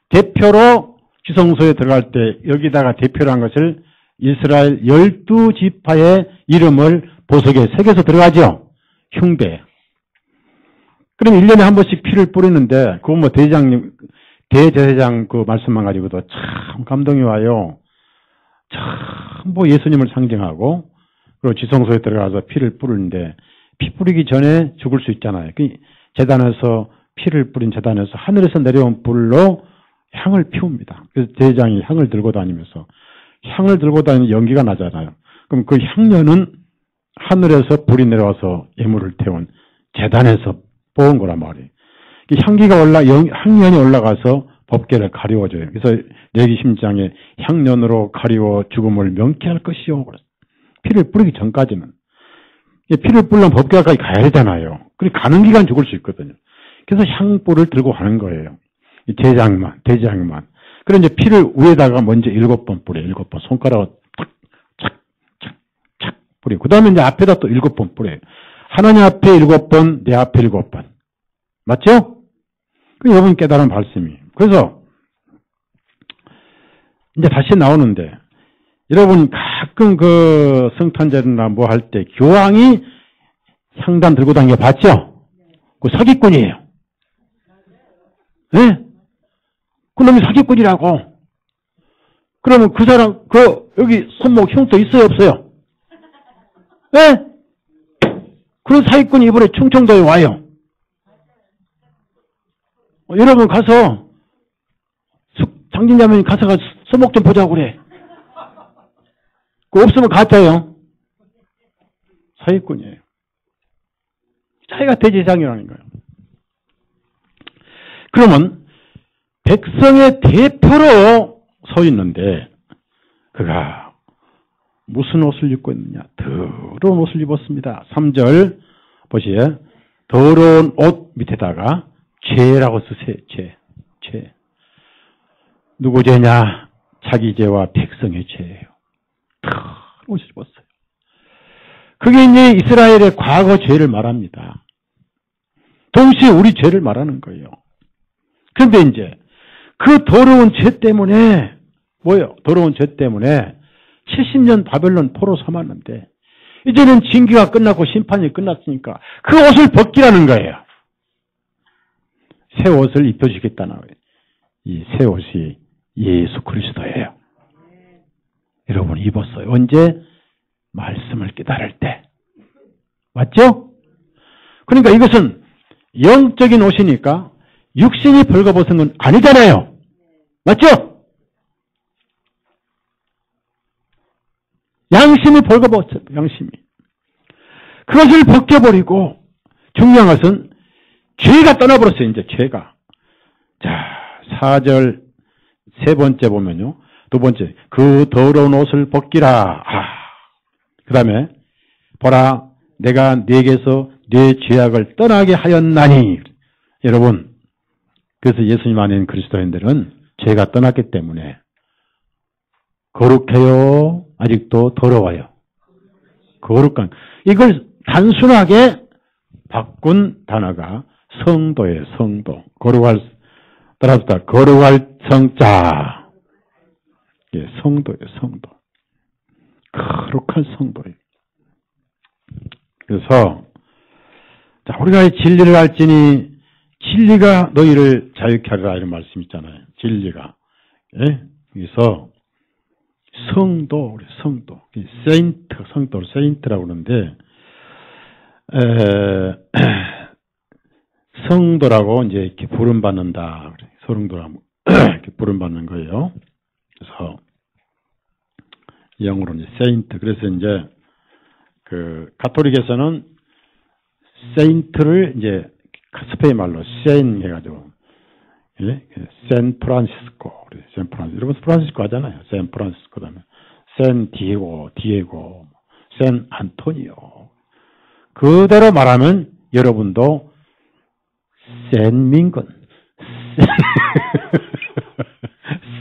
Speaker 1: 대표로 지성소에 들어갈 때 여기다가 대표란 것을 이스라엘 12지파의 이름을 보석에 새겨서 들어가죠? 흉배. 그럼 1년에 한 번씩 피를 뿌리는데 그건 뭐 대제사장 그 말씀만 가지고도 참 감동이 와요. 참 뭐 예수님을 상징하고 그리고 지성소에 들어가서 피를 뿌리는데 피 뿌리기 전에 죽을 수 있잖아요. 제단에서 피를 뿌린 제단에서 하늘에서 내려온 불로 향을 피웁니다. 그래서 대제사장이 향을 들고 다니면서 향을 들고 다니면 연기가 나잖아요. 그럼 그 향연은 하늘에서 불이 내려와서 예물을 태운 제단에서 뽑은 거란 말이에요. 향연이 올라가서 법궤를 가리워줘요. 그래서 레위기 10장에 향연으로 가리워 죽음을 명쾌할 것이요. 피를 뿌리기 전까지는. 피를 뿌리면 법궤까지 가야 되잖아요. 그러니까 가는 기간 죽을 수 있거든요. 그래서 향불을 들고 가는 거예요. 대장만. 그래 이제 피를 위에다가 먼저 7번 뿌려요. 7번. 손가락으로 착 뿌리고. 그 다음에 이제 앞에다 또 7번 뿌려요. 하나님 앞에 7번, 내 앞에 7번. 맞죠? 그 여러분 깨달은 말씀이. 그래서 이제 다시 나오는데 여러분 가끔 그 성탄절이나 뭐 할 때 교황이 향단 들고 다니는 거 봤죠? 그 사기꾼이에요. 네? 그 놈이 사기꾼이라고. 그러면 그 사람 여기 손목 흉터 있어요 없어요? 네? 그런 사기꾼이 이번에 충청도에 와요. 여러분 가서 장진자매님 가서 서목 좀 보자고 그래. 그거 없으면 가짜예요. 사기꾼이에요. 자기가 대제사장이라는 거예요. 그러면 백성의 대표로 서 있는데 그가 무슨 옷을 입고 있느냐? 더러운 옷을 입었습니다. 3절 보시에 더러운 옷 밑에다가 죄라고 쓰세요. 죄. 누구 죄냐? 자기 죄와 백성의 죄예요. 더러운 옷을 입었어요. 그게 이제 이스라엘의 과거 죄를 말합니다. 동시에 우리 죄를 말하는 거예요. 그런데 이제 그 더러운 죄 때문에 뭐예요? 더러운 죄 때문에 70년 바벨론 포로 삼았는데 이제는 징계가 끝나고 심판이 끝났으니까 그 옷을 벗기라는 거예요. 새 옷을 입혀주겠다는 거예요. 이 새 옷이 예수 그리스도예요. 여러분 입었어요. 언제? 말씀을 깨달을 때. 맞죠? 그러니까 이것은 영적인 옷이니까 육신이 벌거벗은 건 아니잖아요. 맞죠? 양심이 벌거벗어요. 양심이. 그것을 벗겨버리고 중요한 것은 죄가 떠나버렸어요. 이제 죄가. 자, 4절 세 번째 보면요. 두 번째, 그 더러운 옷을 벗기라. 그 다음에 보라, 내가 네게서 네 죄악을 떠나게 하였나니. 여러분, 그래서 예수님 안에 그리스도인들은 죄가 떠났기 때문에 거룩해요? 아직도 더러워요? 거룩한. 이걸 단순하게 바꾼 단어가 성도예요. 성도. 따라서 거룩할 성자. 예, 성도예요. 성도. 거룩한 성도예요. 그래서 자, 우리가 진리를 알지니 진리가 너희를 자유케 하리라 이런 말씀 있잖아요. 진리가. 예? 그래서 성도, 우리 성도, 세인트, 성도를 세인트라고 그러는데 성도라고 이제 이렇게 부름받는다. 성도라고 이렇게 부름받는 거예요. 그래서 영어로 이제 세인트. 그래서 이제 그 가톨릭에서는 세인트를 이제 스페인 말로 세인 해가지고 예? 샌프란시스코. 여러분 프란시스코 하잖아요. 샌프란시스코 다음에 샌 디에고, 샌 안토니오. 그대로 말하면 여러분도 센 민건,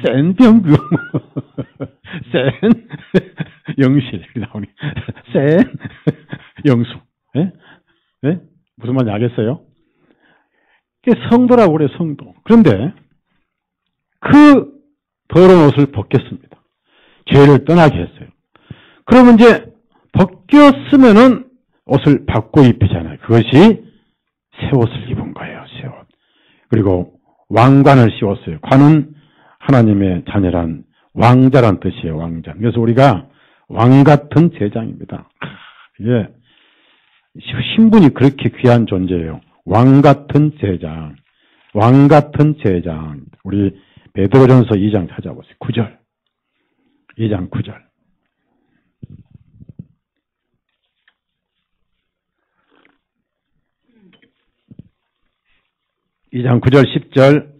Speaker 1: 센 병규, 센 영실 나오니, 센 영수. 예? 예? 무슨 말인지 알겠어요? 그게 성도라고 그래요, 성도. 그런데 그 더러운 옷을 벗겼습니다. 죄를 떠나게 했어요. 그러면 이제 벗겼으면은 옷을 바꿔 입히잖아요. 그것이 새 옷을 입은 거예요, 새 옷. 그리고 왕관을 씌웠어요. 관은 하나님의 자녀란 왕자란 뜻이에요, 왕자. 그래서 우리가 왕 같은 제장입니다. 예. 신분이 그렇게 귀한 존재예요. 왕 같은 제장. 왕 같은 제장. 우리 베드로전서 2장 찾아보세요. 9절. 2장 9절. 2장 9절 10절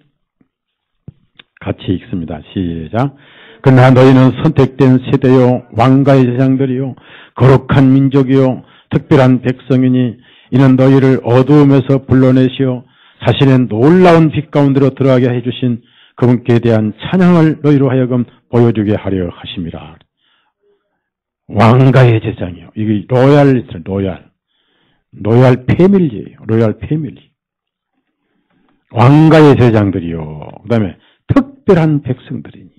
Speaker 1: 같이 읽습니다. 시작. 그러나 너희는 선택된 세대요 왕가의 제장들이요 거룩한 민족이요 특별한 백성이니 이는 너희를 어두움에서 불러내시어 자신의 놀라운 빛 가운데로 들어가게 해주신 그분께 대한 찬양을 너희로 하여금 보여주게 하려 하심이라. 왕가의 제장이요. 이게 로얄 패밀리예요. 로얄 패밀리. 왕가의 제장들이요. 그 다음에 특별한 백성들이니.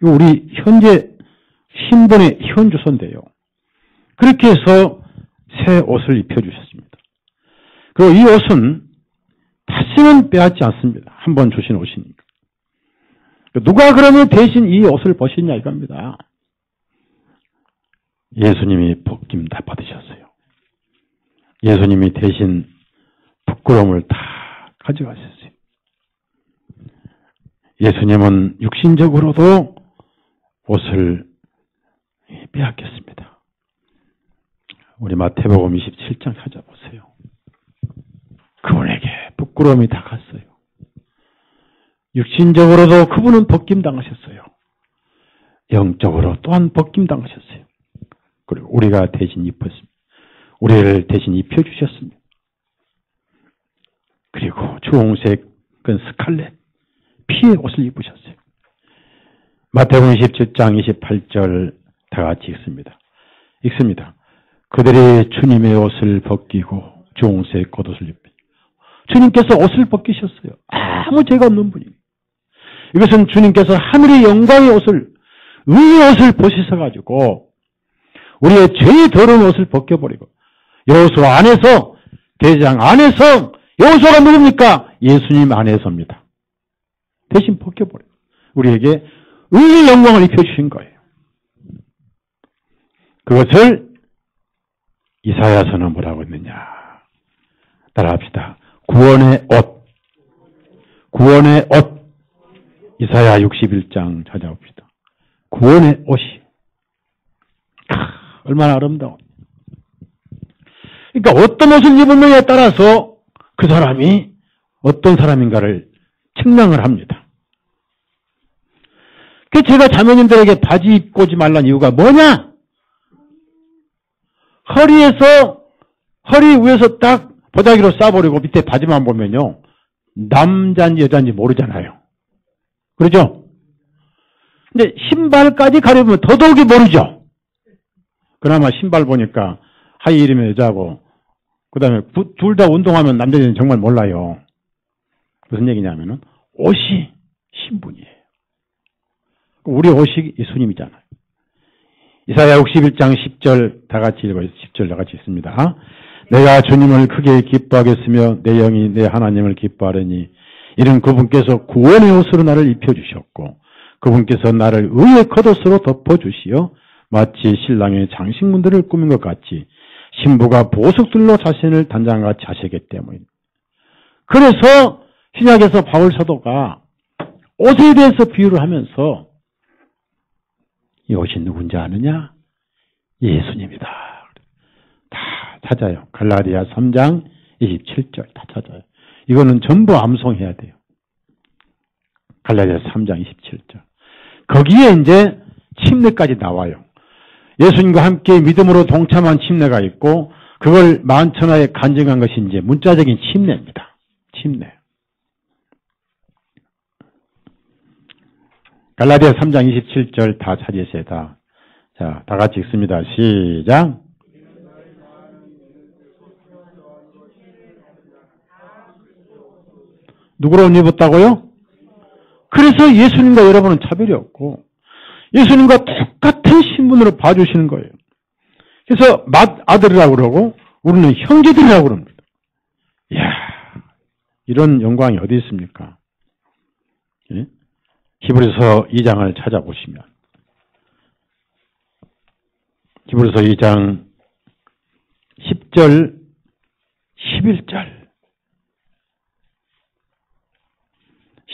Speaker 1: 이거 우리 현재 신분의 현주소인데요. 그렇게 해서 새 옷을 입혀주셨습니다. 그리고 이 옷은 다시는 빼앗지 않습니다. 한 번 주신 옷이니까. 누가 그러면 대신 이 옷을 벗으냐 이겁니다. 예수님이 벗김 다 받으셨어요. 예수님이 대신 부끄러움을 다 가져가셨어요. 예수님은 육신적으로도 옷을 빼앗겼습니다. 우리 마태복음 27장 찾아보세요. 그분에게 부끄러움이 다갔어요. 육신적으로도 그분은 벗김당하셨어요. 영적으로 또한 벗김당하셨어요. 그리고 우리가 대신 입었습니다. 우리를 대신 입혀주셨습니다. 그리고 주홍색은 스칼렛, 피의 옷을 입으셨어요. 마태복음 27장 28절 다 같이 읽습니다. 그들이 주님의 옷을 벗기고 주홍색 겉옷을 입고 주님께서 옷을 벗기셨어요. 아무 죄가 없는 분이. 이것은 주님께서 하늘의 영광의 옷을, 의의 옷을 벗으셔가지고 우리의 죄의 더러운 옷을 벗겨버리고 여호수아 안에서, 대제사장 안에서, 여호수아가 누굽니까? 예수님 안에서입니다. 대신 벗겨버려요. 우리에게 의의 영광을 입혀주신 거예요. 그것을 이사야서는 뭐라고 했느냐? 따라합시다. 구원의 옷. 구원의 옷. 이사야 61장 찾아봅시다. 구원의 옷이. 얼마나 아름다워. 그러니까 어떤 옷을 입느냐에 따라서 그 사람이 어떤 사람인가를 측량을 합니다. 그 제가 자매님들에게 바지 입고 오지 말라는 이유가 뭐냐? 허리 위에서 딱 보자기로 싸버리고 밑에 바지만 보면요. 남자인지 여자인지 모르잖아요. 그러죠? 근데 신발까지 가려보면 더더욱이 모르죠? 그나마 신발 보니까 하이힐이면 여자고, 그 다음에 둘 다 운동하면 남자들은 정말 몰라요. 무슨 얘기냐면은, 옷이 신분이에요. 우리 옷이 예수님이잖아요. 이사야 61장 10절 다 같이 읽어요. 10절 다 같이 읽습니다. 내가 주님을 크게 기뻐하겠으며 내 영이 내 하나님을 기뻐하려니 이는 그분께서 구원의 옷으로 나를 입혀주셨고 그분께서 나를 의의 겉옷으로 덮어주시어 마치 신랑의 장식문들을 꾸민 것 같이 신부가 보석들로 자신을 단장같이 하시기 때문입니다. 그래서 신약에서 바울 사도가 옷에 대해서 비유를 하면서 이 옷이 누군지 아느냐? 예수님이다. 다 찾아요. 갈라디아 3장 27절 다 찾아요. 이거는 전부 암송해야 돼요. 갈라디아 3장 27절. 거기에 이제 침례까지 나와요. 예수님과 함께 믿음으로 동참한 침례가 있고 그걸 만천하에 간증한 것이 이제 문자적인 침례입니다. 침례. 갈라디아 3장 27절 다 찾으세요. 자, 다 같이 읽습니다. 시작. 누구로 옷 입었다고요? 그래서 예수님과 여러분은 차별이 없고 예수님과 똑같은 신분으로 봐주시는 거예요. 그래서 아들이라고 그러고 우리는 형제들이라고 그럽니다. 이야, 이런 영광이 어디 있습니까? 예? 히브리서 2장을 찾아보시면 히브리서 2장 10절 11절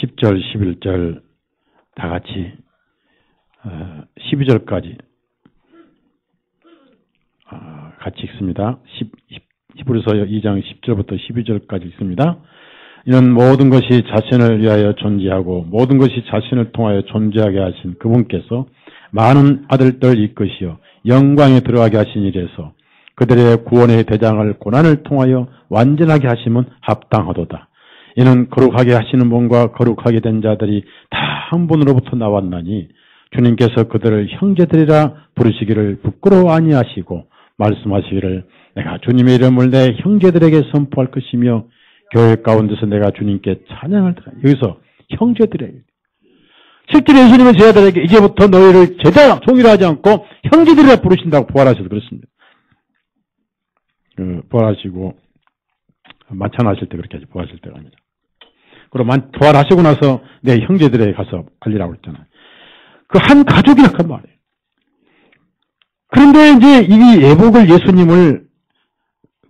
Speaker 1: 10절 11절 다 같이 12절까지 같이 읽습니다. 히브리서 2장 10절부터 12절까지 읽습니다. 이는 모든 것이 자신을 위하여 존재하고 모든 것이 자신을 통하여 존재하게 하신 그분께서 많은 아들들 이끄시어 영광에 들어가게 하신 일에서 그들의 구원의 대장을 고난을 통하여 완전하게 하심은 합당하도다. 이는 거룩하게 하시는 분과 거룩하게 된 자들이 다 한 분으로부터 나왔나니 주님께서 그들을 형제들이라 부르시기를 부끄러워 아니하시고 말씀하시기를 내가 주님의 이름을 내 형제들에게 선포할 것이며 교회 가운데서 내가 주님께 찬양할 때라. 여기서 형제들에게 실제로 예수님은 제자들에게 이제부터 너희를 제자 통일하지 않고 형제들이라 부르신다고 부활하셔서 그렇습니다. 부활하시고 만찬하실 때 그렇게 하죠. 부활하실 때가 아니라. 그리고 부활하시고 나서 내 형제들에게 가서 알리라고 했잖아요. 그 한 가족이라고 한 말이에요. 그런데 이제 이 예복을 예수님을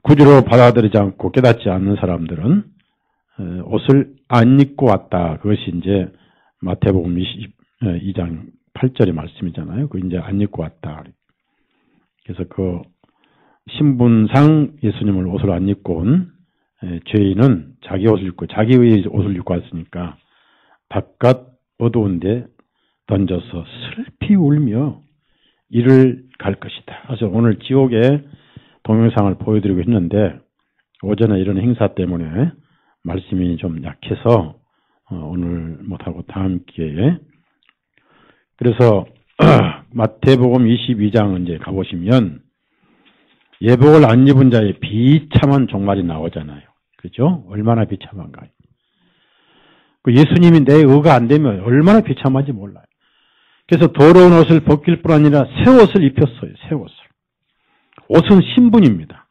Speaker 1: 구주로 받아들이지 않고 깨닫지 않는 사람들은 옷을 안 입고 왔다. 그것이 이제 마태복음 22장 8절의 말씀이잖아요. 그 이제 안 입고 왔다. 그래서 그 신분상 예수님을 옷을 안 입고 온 죄인은 자기 옷을 입고 자기의 옷을 입고 왔으니까 바깥 어두운데 던져서 슬피 울며 이를 갈 것이다. 그래서 오늘 지옥의 동영상을 보여드리고 있는데 오전에 이런 행사 때문에 말씀이 좀 약해서 오늘 못하고 다음 기회에 그래서 마태복음 22장 이제 가보시면 예복을 안 입은 자의 비참한 종말이 나오잖아요. 그죠? 얼마나 비참한가요? 그 예수님이 내 의가 안 되면 얼마나 비참한지 몰라요. 그래서 더러운 옷을 벗길 뿐 아니라 새 옷을 입혔어요. 새 옷을. 옷은 신분입니다.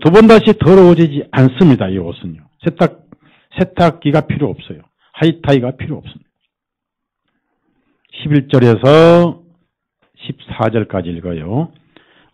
Speaker 1: 두 번 다시 더러워지지 않습니다. 이 옷은요. 세탁기가 필요 없어요. 하이타이가 필요 없습니다. 11절에서 14절까지 읽어요.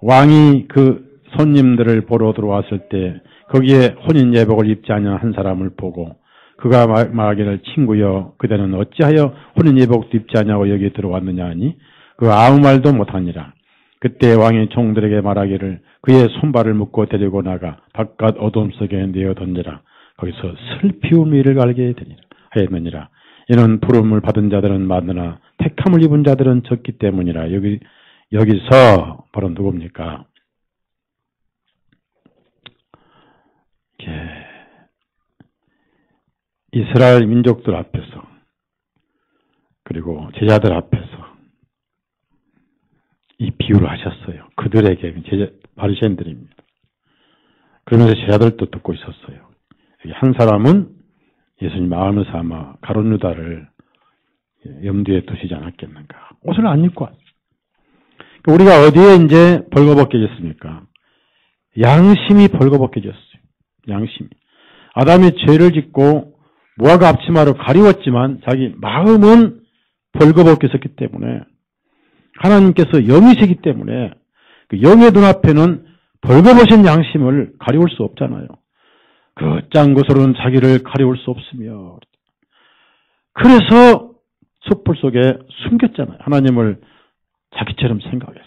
Speaker 1: 왕이 그 손님들을 보러 들어왔을 때 거기에 혼인 예복을 입지 않은 한 사람을 보고 그가 말하기를 친구여 그대는 어찌하여 혼인 예복도 입지 않냐고 여기 들어왔느냐 하니 그 아무 말도 못하니라. 그때 왕이 종들에게 말하기를 그의 손발을 묶고 데리고 나가 바깥 어둠 속에 내어 던지라. 거기서 슬피 울미를 갈게 되니라 하였느니라. 이는 부름을 받은 자들은 많으나 택함을 입은 자들은 적기 때문이라. 여기서 바로 누굽니까? 이스라엘 민족들 앞에서 그리고 제자들 앞에서 이 비유를 하셨어요. 그들에게 바리새인들입니다. 그러면서 제자들도 듣고 있었어요. 한 사람은 예수님 마음을 삼아 가룟 유다를 염두에 두시지 않았겠는가. 옷을 안 입고 왔어요. 우리가 어디에 이제 벌거벗겨졌습니까? 양심이 벌거벗겨졌어요. 양심이. 아담이 죄를 짓고 무화과 앞치마로 가리웠지만 자기 마음은 벌거벗겼었기 때문에 하나님께서 영이시기 때문에 그 영의 눈앞에는 벌거벗은 양심을 가리울 수 없잖아요. 그 짱구스러운 자기를 가리울 수 없으며 그래서 숯불 속에 숨겼잖아요. 하나님을 자기처럼 생각했어.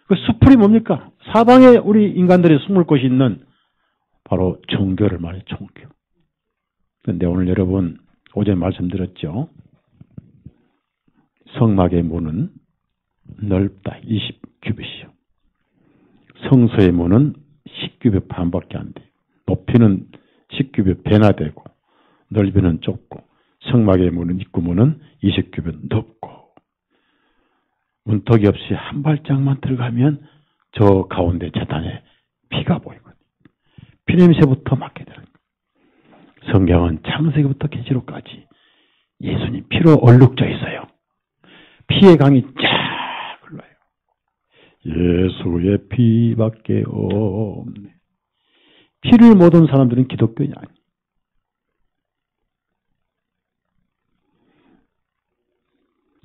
Speaker 1: 그 숯불이 뭡니까? 사방에 우리 인간들이 숨을 곳이 있는 바로 종교를 말해요. 종교. 그런데 오늘 여러분 어제 말씀드렸죠. 성막의 문은 넓다. 20규빗이요. 성소의 문은 10규빗 반밖에 안 돼요. 높이는 10규빗 배나 되고 넓이는 좁고 성막의 문은 입구문은 20규빗 높고 문턱이 없이 한 발짝만 들어가면 저 가운데 재단에 피가 보이거든요. 피냄새부터 맡게 되는 거예요. 성경은 창세기부터 계시록까지 예수님 피로 얼룩져 있어요. 피의 강이 쫙 흘러요. 예수의 피밖에 없네. 피를 못 온 사람들은 기독교인이 아니에요.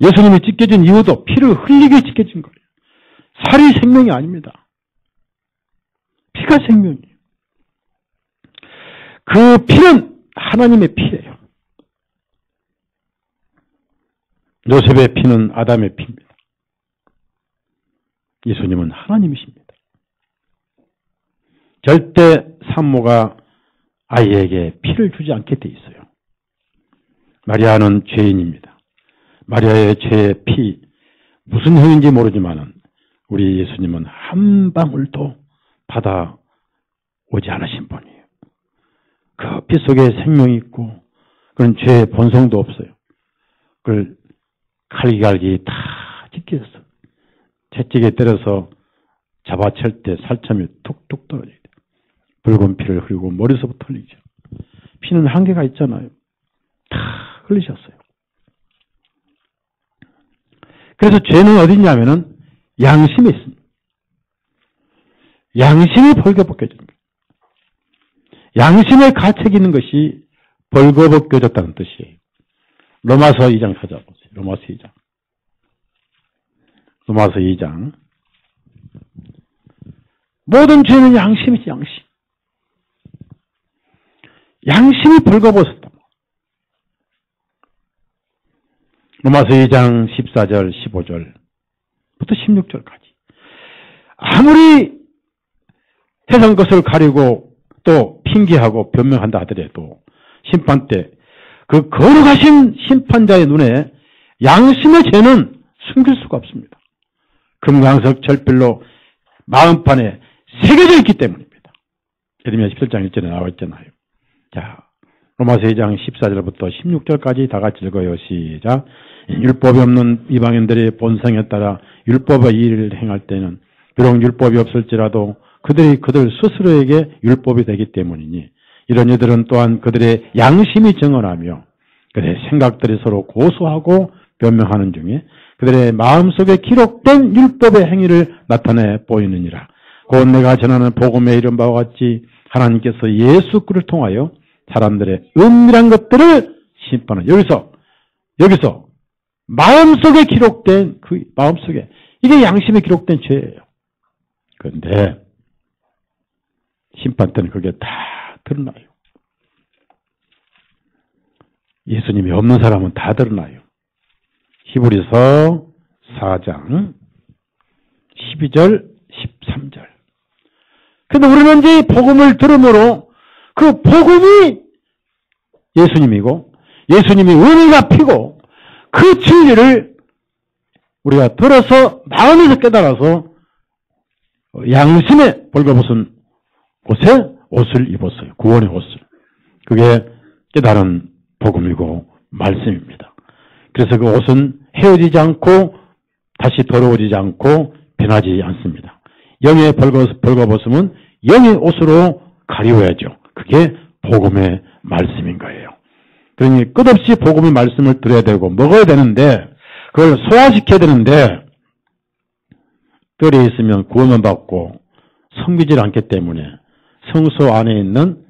Speaker 1: 예수님이 찢겨진 이유도 피를 흘리게 찢겨진 거예요. 살이 생명이 아닙니다. 피가 생명이에요. 그 피는 하나님의 피예요. 요셉의 피는 아담의 피입니다. 예수님은 하나님이십니다. 절대 산모가 아이에게 피를 주지 않게 돼 있어요. 마리아는 죄인입니다. 마리아의 죄의 피, 무슨 형인지 모르지만 우리 예수님은 한 방울도 받아오지 않으신 분이에요. 그 피 속에 생명이 있고 그런 죄의 본성도 없어요. 그걸 칼기갈기 다 찢겼어. 채찍에 때려서 잡아챌 때 살점이 툭툭 떨어져요. 붉은 피를 흘리고 머리서부터 흘리죠. 피는 한계가 있잖아요. 다 흘리셨어요. 그래서 죄는 어디 있냐면은 양심에 있습니다. 양심이 벌거벗겨지는 거예요. 양심에 가책이 있는 것이 벌거벗겨졌다는 뜻이에요. 로마서 2장 찾아보세요. 로마서 2장. 로마서 2장. 모든 죄는 양심이지, 양심. 양심이 벌거벗었다. 로마서 2장 14절, 15절부터 16절까지. 아무리 세상 것을 가리고 또 핑계하고 변명한다 하더라도 심판 때 그 거룩하신 심판자의 눈에 양심의 죄는 숨길 수가 없습니다. 금강석 절필로 마음판에 새겨져 있기 때문입니다. 예레미야 17장 1절에 나와 있잖아요. 자, 로마서 2장 14절부터 16절까지 다 같이 읽어요. 시작. 율법이 없는 이방인들의 본성에 따라 율법의 일을 행할 때는 비록 율법이 없을지라도 그들이 그들 스스로에게 율법이 되기 때문이니 이런 이들은 또한 그들의 양심이 정언하며 그들의 생각들이 서로 고소하고 변명하는 중에 그들의 마음속에 기록된 율법의 행위를 나타내 보이느니라. 곧 내가 전하는 복음에 이른 바와 같이 하나님께서 예수 그를 통하여 사람들의 은밀한 것들을 심판하는 여기서 마음속에 기록된 그 마음속에 이게 양심에 기록된 죄예요. 그런데 심판 때는 그게 다 드러나요. 예수님이 없는 사람은 다 드러나요. 히브리서 4장 12절 13절. 근데 우리는 이제 복음을 들음으로 그 복음이 예수님이고 예수님이 은혜가 피고 그 진리를 우리가 들어서 마음에서 깨달아서 양심에 벌거벗은 곳에 옷을 입었어요. 구원의 옷을. 그게 깨달은 복음이고 말씀입니다. 그래서 그 옷은 헤어지지 않고 다시 더러워지지 않고 변하지 않습니다. 영의 벌거벗음은 영의 옷으로 가리워야죠. 그게 복음의 말씀인 거예요. 그러니 끝없이 복음의 말씀을 들어야 되고 먹어야 되는데 그걸 소화시켜야 되는데 뜰에 있으면 구원만 받고 섬기질 않기 때문에 성소 안에 있는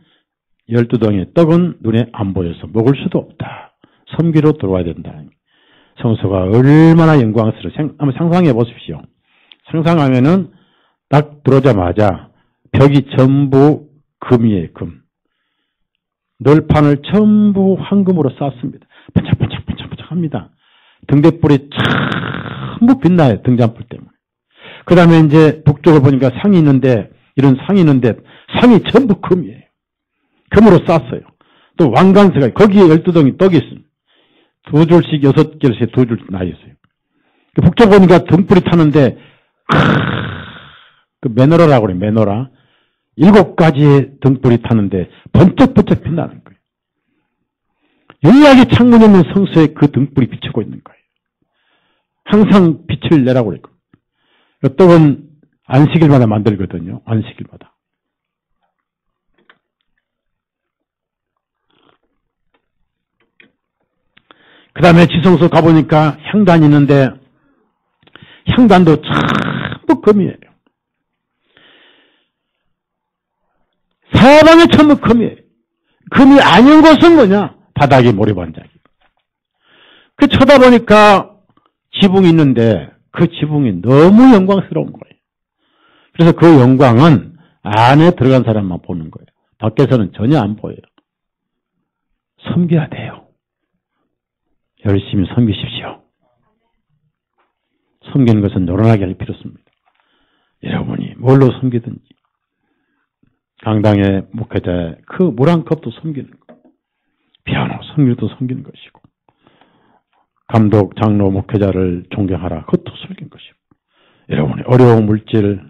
Speaker 1: 12덩이의 떡은 눈에 안 보여서 먹을 수도 없다. 섬기로 들어와야 된다. 성소가 얼마나 영광스러워. 한번 상상해 보십시오. 상상하면은 딱 들어오자마자 벽이 전부 금이에요. 금. 널판을 전부 황금으로 쌌습니다. 반짝반짝합니다. 등대불이 전부 빛나요. 등잔불 때문에. 그 다음에 이제 북쪽을 보니까 상이 있는데 이런 상이 있는데 상이 전부 금이에요. 금으로 쌌어요. 또 왕관세가 거기에 12덩이 떡이 있습니다. 2줄씩 6개씩 2줄 나 있어요. 북쪽 보니까 등불이 타는데 그 메노라라고 그래요. 메노라. 7가지의 등불이 타는데 번쩍번쩍 빛나는 거예요. 유일하게 창문 있는 성소에 그 등불이 비추고 있는 거예요. 항상 빛을 내라고 그래요. 그 떡은 안식일마다 만들거든요. 안식일마다. 그 다음에 지성소 가보니까 향단이 있는데 향단도 전부 금이에요. 사방에 전부 금이에요. 금이 아닌 것은 뭐냐? 바닥에 모래반짝이. 그 쳐다보니까 지붕이 있는데 그 지붕이 너무 영광스러운 거예요. 그래서 그 영광은 안에 들어간 사람만 보는 거예요. 밖에서는 전혀 안 보여요. 섬겨야 돼요. 열심히 섬기십시오. 섬기는 것은 노련하게 할 필요 없습니다. 여러분이 뭘로 섬기든지 강당의 목회자의 그 물 한 컵도 섬기는 거, 피아노 섬기도 섬기는 것이고 감독, 장로, 목회자를 존경하라 그것도 섬기는 것이고 여러분의 어려운 물질,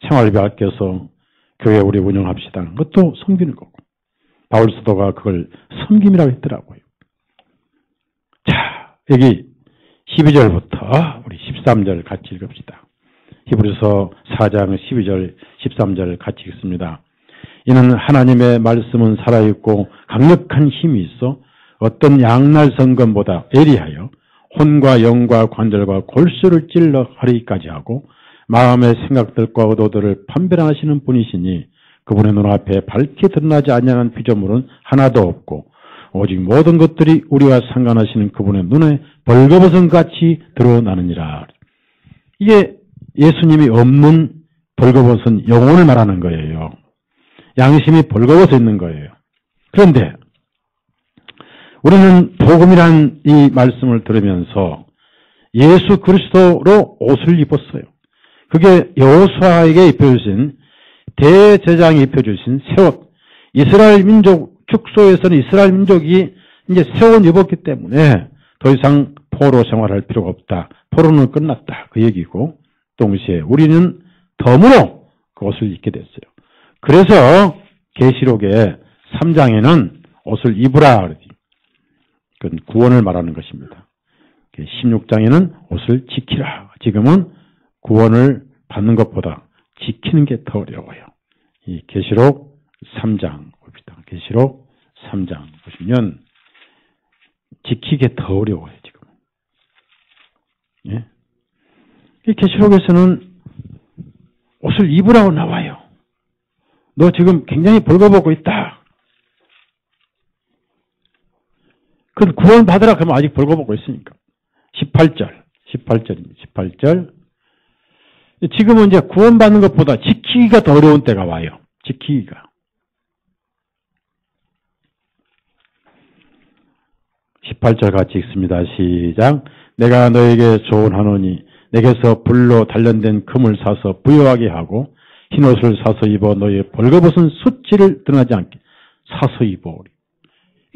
Speaker 1: 생활비 아껴서 교회 우리 운영합시다 그것도 섬기는 거고 바울 사도가 그걸 섬김이라고 했더라고요. 자, 여기 12절부터 우리 13절 같이 읽읍시다. 히브리서 4장 12절, 13절 같이 읽습니다. 이는 하나님의 말씀은 살아있고 강력한 힘이 있어 어떤 양날 성검보다 예리하여 혼과 영과 관절과 골수를 찔러 가리기까지 하고 마음의 생각들과 의도들을 판별하시는 분이시니 그분의 눈앞에 밝게 드러나지 아니하는 피조물은 하나도 없고 오직 모든 것들이 우리와 상관하시는 그분의 눈에 벌거벗은 같이 드러나느니라. 이게 예수님이 없는 벌거벗은 영혼을 말하는 거예요. 양심이 벌거벗어 있는 거예요. 그런데 우리는 복음이란 이 말씀을 들으면서 예수 그리스도로 옷을 입었어요. 그게 여호수아에게 입혀주신, 대제사장이 입혀주신 새 옷. 이스라엘 민족 축소에서는 이스라엘 민족이 이제 새 옷 입었기 때문에 더 이상 포로 생활할 필요가 없다. 포로는 끝났다. 그 얘기고, 동시에 우리는 덤으로 그 옷을 입게 됐어요. 그래서 계시록의 3장에는 옷을 입으라 그러지. 그건 구원을 말하는 것입니다. 16장에는 옷을 지키라. 지금은 구원을 받는 것보다 지키는 게 더 어려워요. 이 계시록 3장 봅시다. 계시록 3장 보시면 지키기 더 어려워요, 지금. 예? 이 계시록에서는 옷을 입으라고 나와요. 너 지금 굉장히 벌거벗고 있다. 그건 구원 받으라 그러면 아직 벌거벗고 있으니까. 18절입니다. 18절. 지금은 이제 구원받는 것보다 지키기가 더 어려운 때가 와요. 지키기가. 18절 같이 읽습니다. 시작. 내가 너에게 조언하노니 내게서 불로 단련된 금을 사서 부요하게 하고 흰옷을 사서 입어 너의 벌거벗은 수치를 드러나지 않게 사서 입어오리.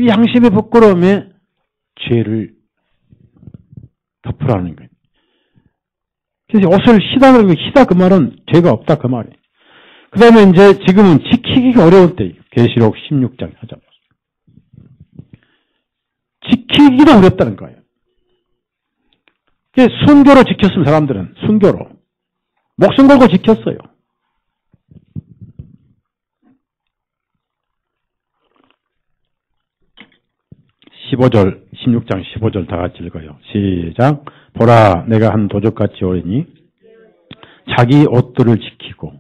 Speaker 1: 이 양심의 부끄러움에 죄를 덮으라는 거예요. 그래서 옷을 희다 그러면 희다 그 말은 죄가 없다 그 말이에요. 그 다음에 이제 지금은 지키기가 어려울 때예요. 계시록 16장 하자. 지키기가 어렵다는 거예요. 순교로 지켰으면 사람들은 순교로 목숨 걸고 지켰어요. 15절, 16장 15절 다 같이 읽어요. 시작. 보라, 내가 한 도적같이 오리니 자기 옷들을 지키고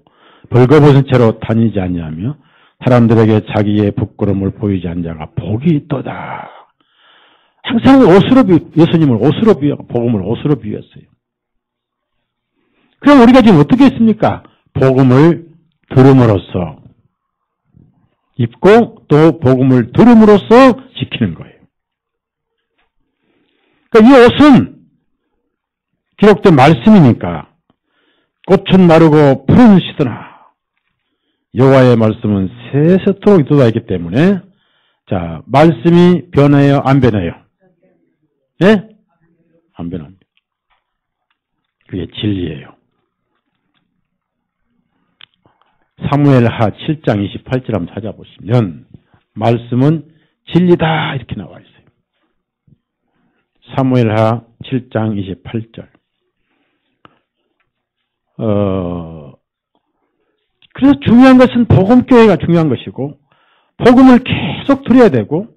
Speaker 1: 벌거벗은 채로 다니지 아니하며 사람들에게 자기의 부끄러움을 보이지 않는 자가 복이 있도다. 항상 예수님을 옷으로 비유하고 복음을 옷으로 비유했어요. 그럼 우리가 지금 어떻게 했습니까? 복음을 들음으로써 입고 또 복음을 들음으로써 지키는 거예요. 그러니까 이 옷은 기록된 말씀이니까 꽃은 마르고 푸른 시드나 여호와의 말씀은 세세토록 돋아있기 때문에 자 말씀이 변해요? 안 변해요? 예? 안 변합니다. 그게 진리예요. 사무엘하 7장 28절 한번 찾아보시면 말씀은 진리다 이렇게 나와 있어요. 사무엘하 7장 28절. 그래서 중요한 것은 복음교회가 중요한 것이고 복음을 계속 드려야 되고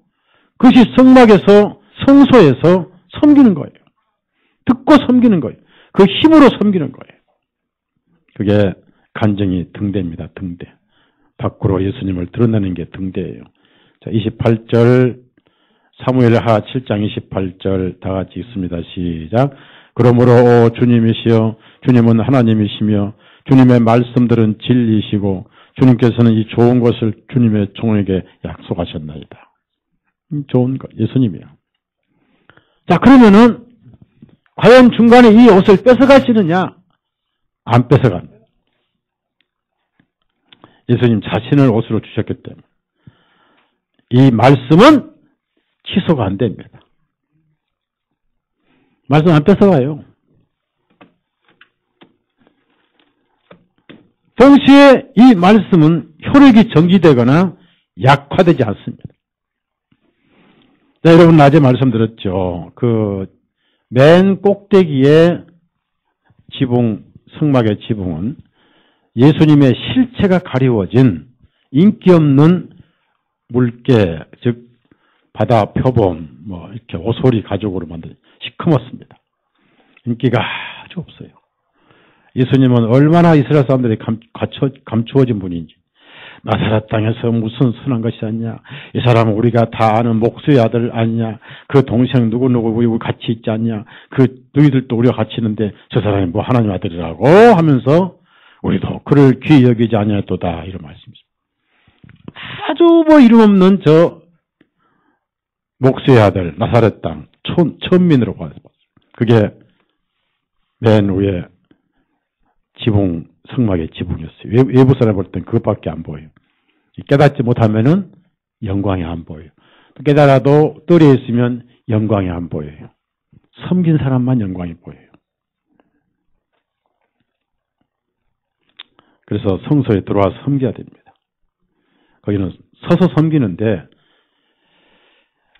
Speaker 1: 그것이 성막에서 성소에서 섬기는 거예요. 듣고 섬기는 거예요. 그 힘으로 섬기는 거예요. 그게 간증이 등대입니다. 등대. 밖으로 예수님을 드러내는 게 등대예요. 자, 28절 사무엘하 7장 28절 다 같이 읽습니다. 시작. 그러므로 주님이시여 주님은 하나님이시며 주님의 말씀들은 진리이시고 주님께서는 이 좋은 것을 주님의 종에게 약속하셨나이다. 좋은 것 예수님이요. 자 그러면은 과연 중간에 이 옷을 뺏어가시느냐? 안 뺏어갑니다. 예수님 자신을 옷으로 주셨기 때문에 이 말씀은 취소가 안 됩니다. 말씀 안 뺏어가요. 동시에 이 말씀은 효력이 정지되거나 약화되지 않습니다. 자, 여러분 낮에 말씀드렸죠. 그 맨 꼭대기에 지붕, 성막의 지붕은 예수님의 실체가 가리워진 인기 없는 물개, 즉 바다 표범, 뭐 이렇게 오소리 가죽으로 만든 시커멓습니다. 인기가 아주 없어요. 예수님은 얼마나 이스라엘 사람들이 감추어진 분인지. 나사렛 땅에서 무슨 선한 것이 아니냐. 이 사람은 우리가 다 아는 목수의 아들 아니냐. 그 동생 누구누구 우리 같이 있지 않냐. 그 너희들도 우리가 같이 있는데 저 사람이 뭐 하나님 아들이라고 하면서 우리도 그를 귀히 여기지 아니하였도다. 이런 말씀입니다. 아주 뭐 이름 없는 저 목수의 아들 나사렛 땅 천민으로 받았어요. 그게 맨 위에 지붕, 성막의 지붕이었어요. 외부 사람 볼 땐 그것밖에 안 보여요. 깨닫지 못하면은 영광이 안 보여요. 깨달아도 뜰에 있으면 영광이 안 보여요. 섬긴 사람만 영광이 보여요. 그래서 성소에 들어와서 섬겨야 됩니다. 거기는 서서 섬기는데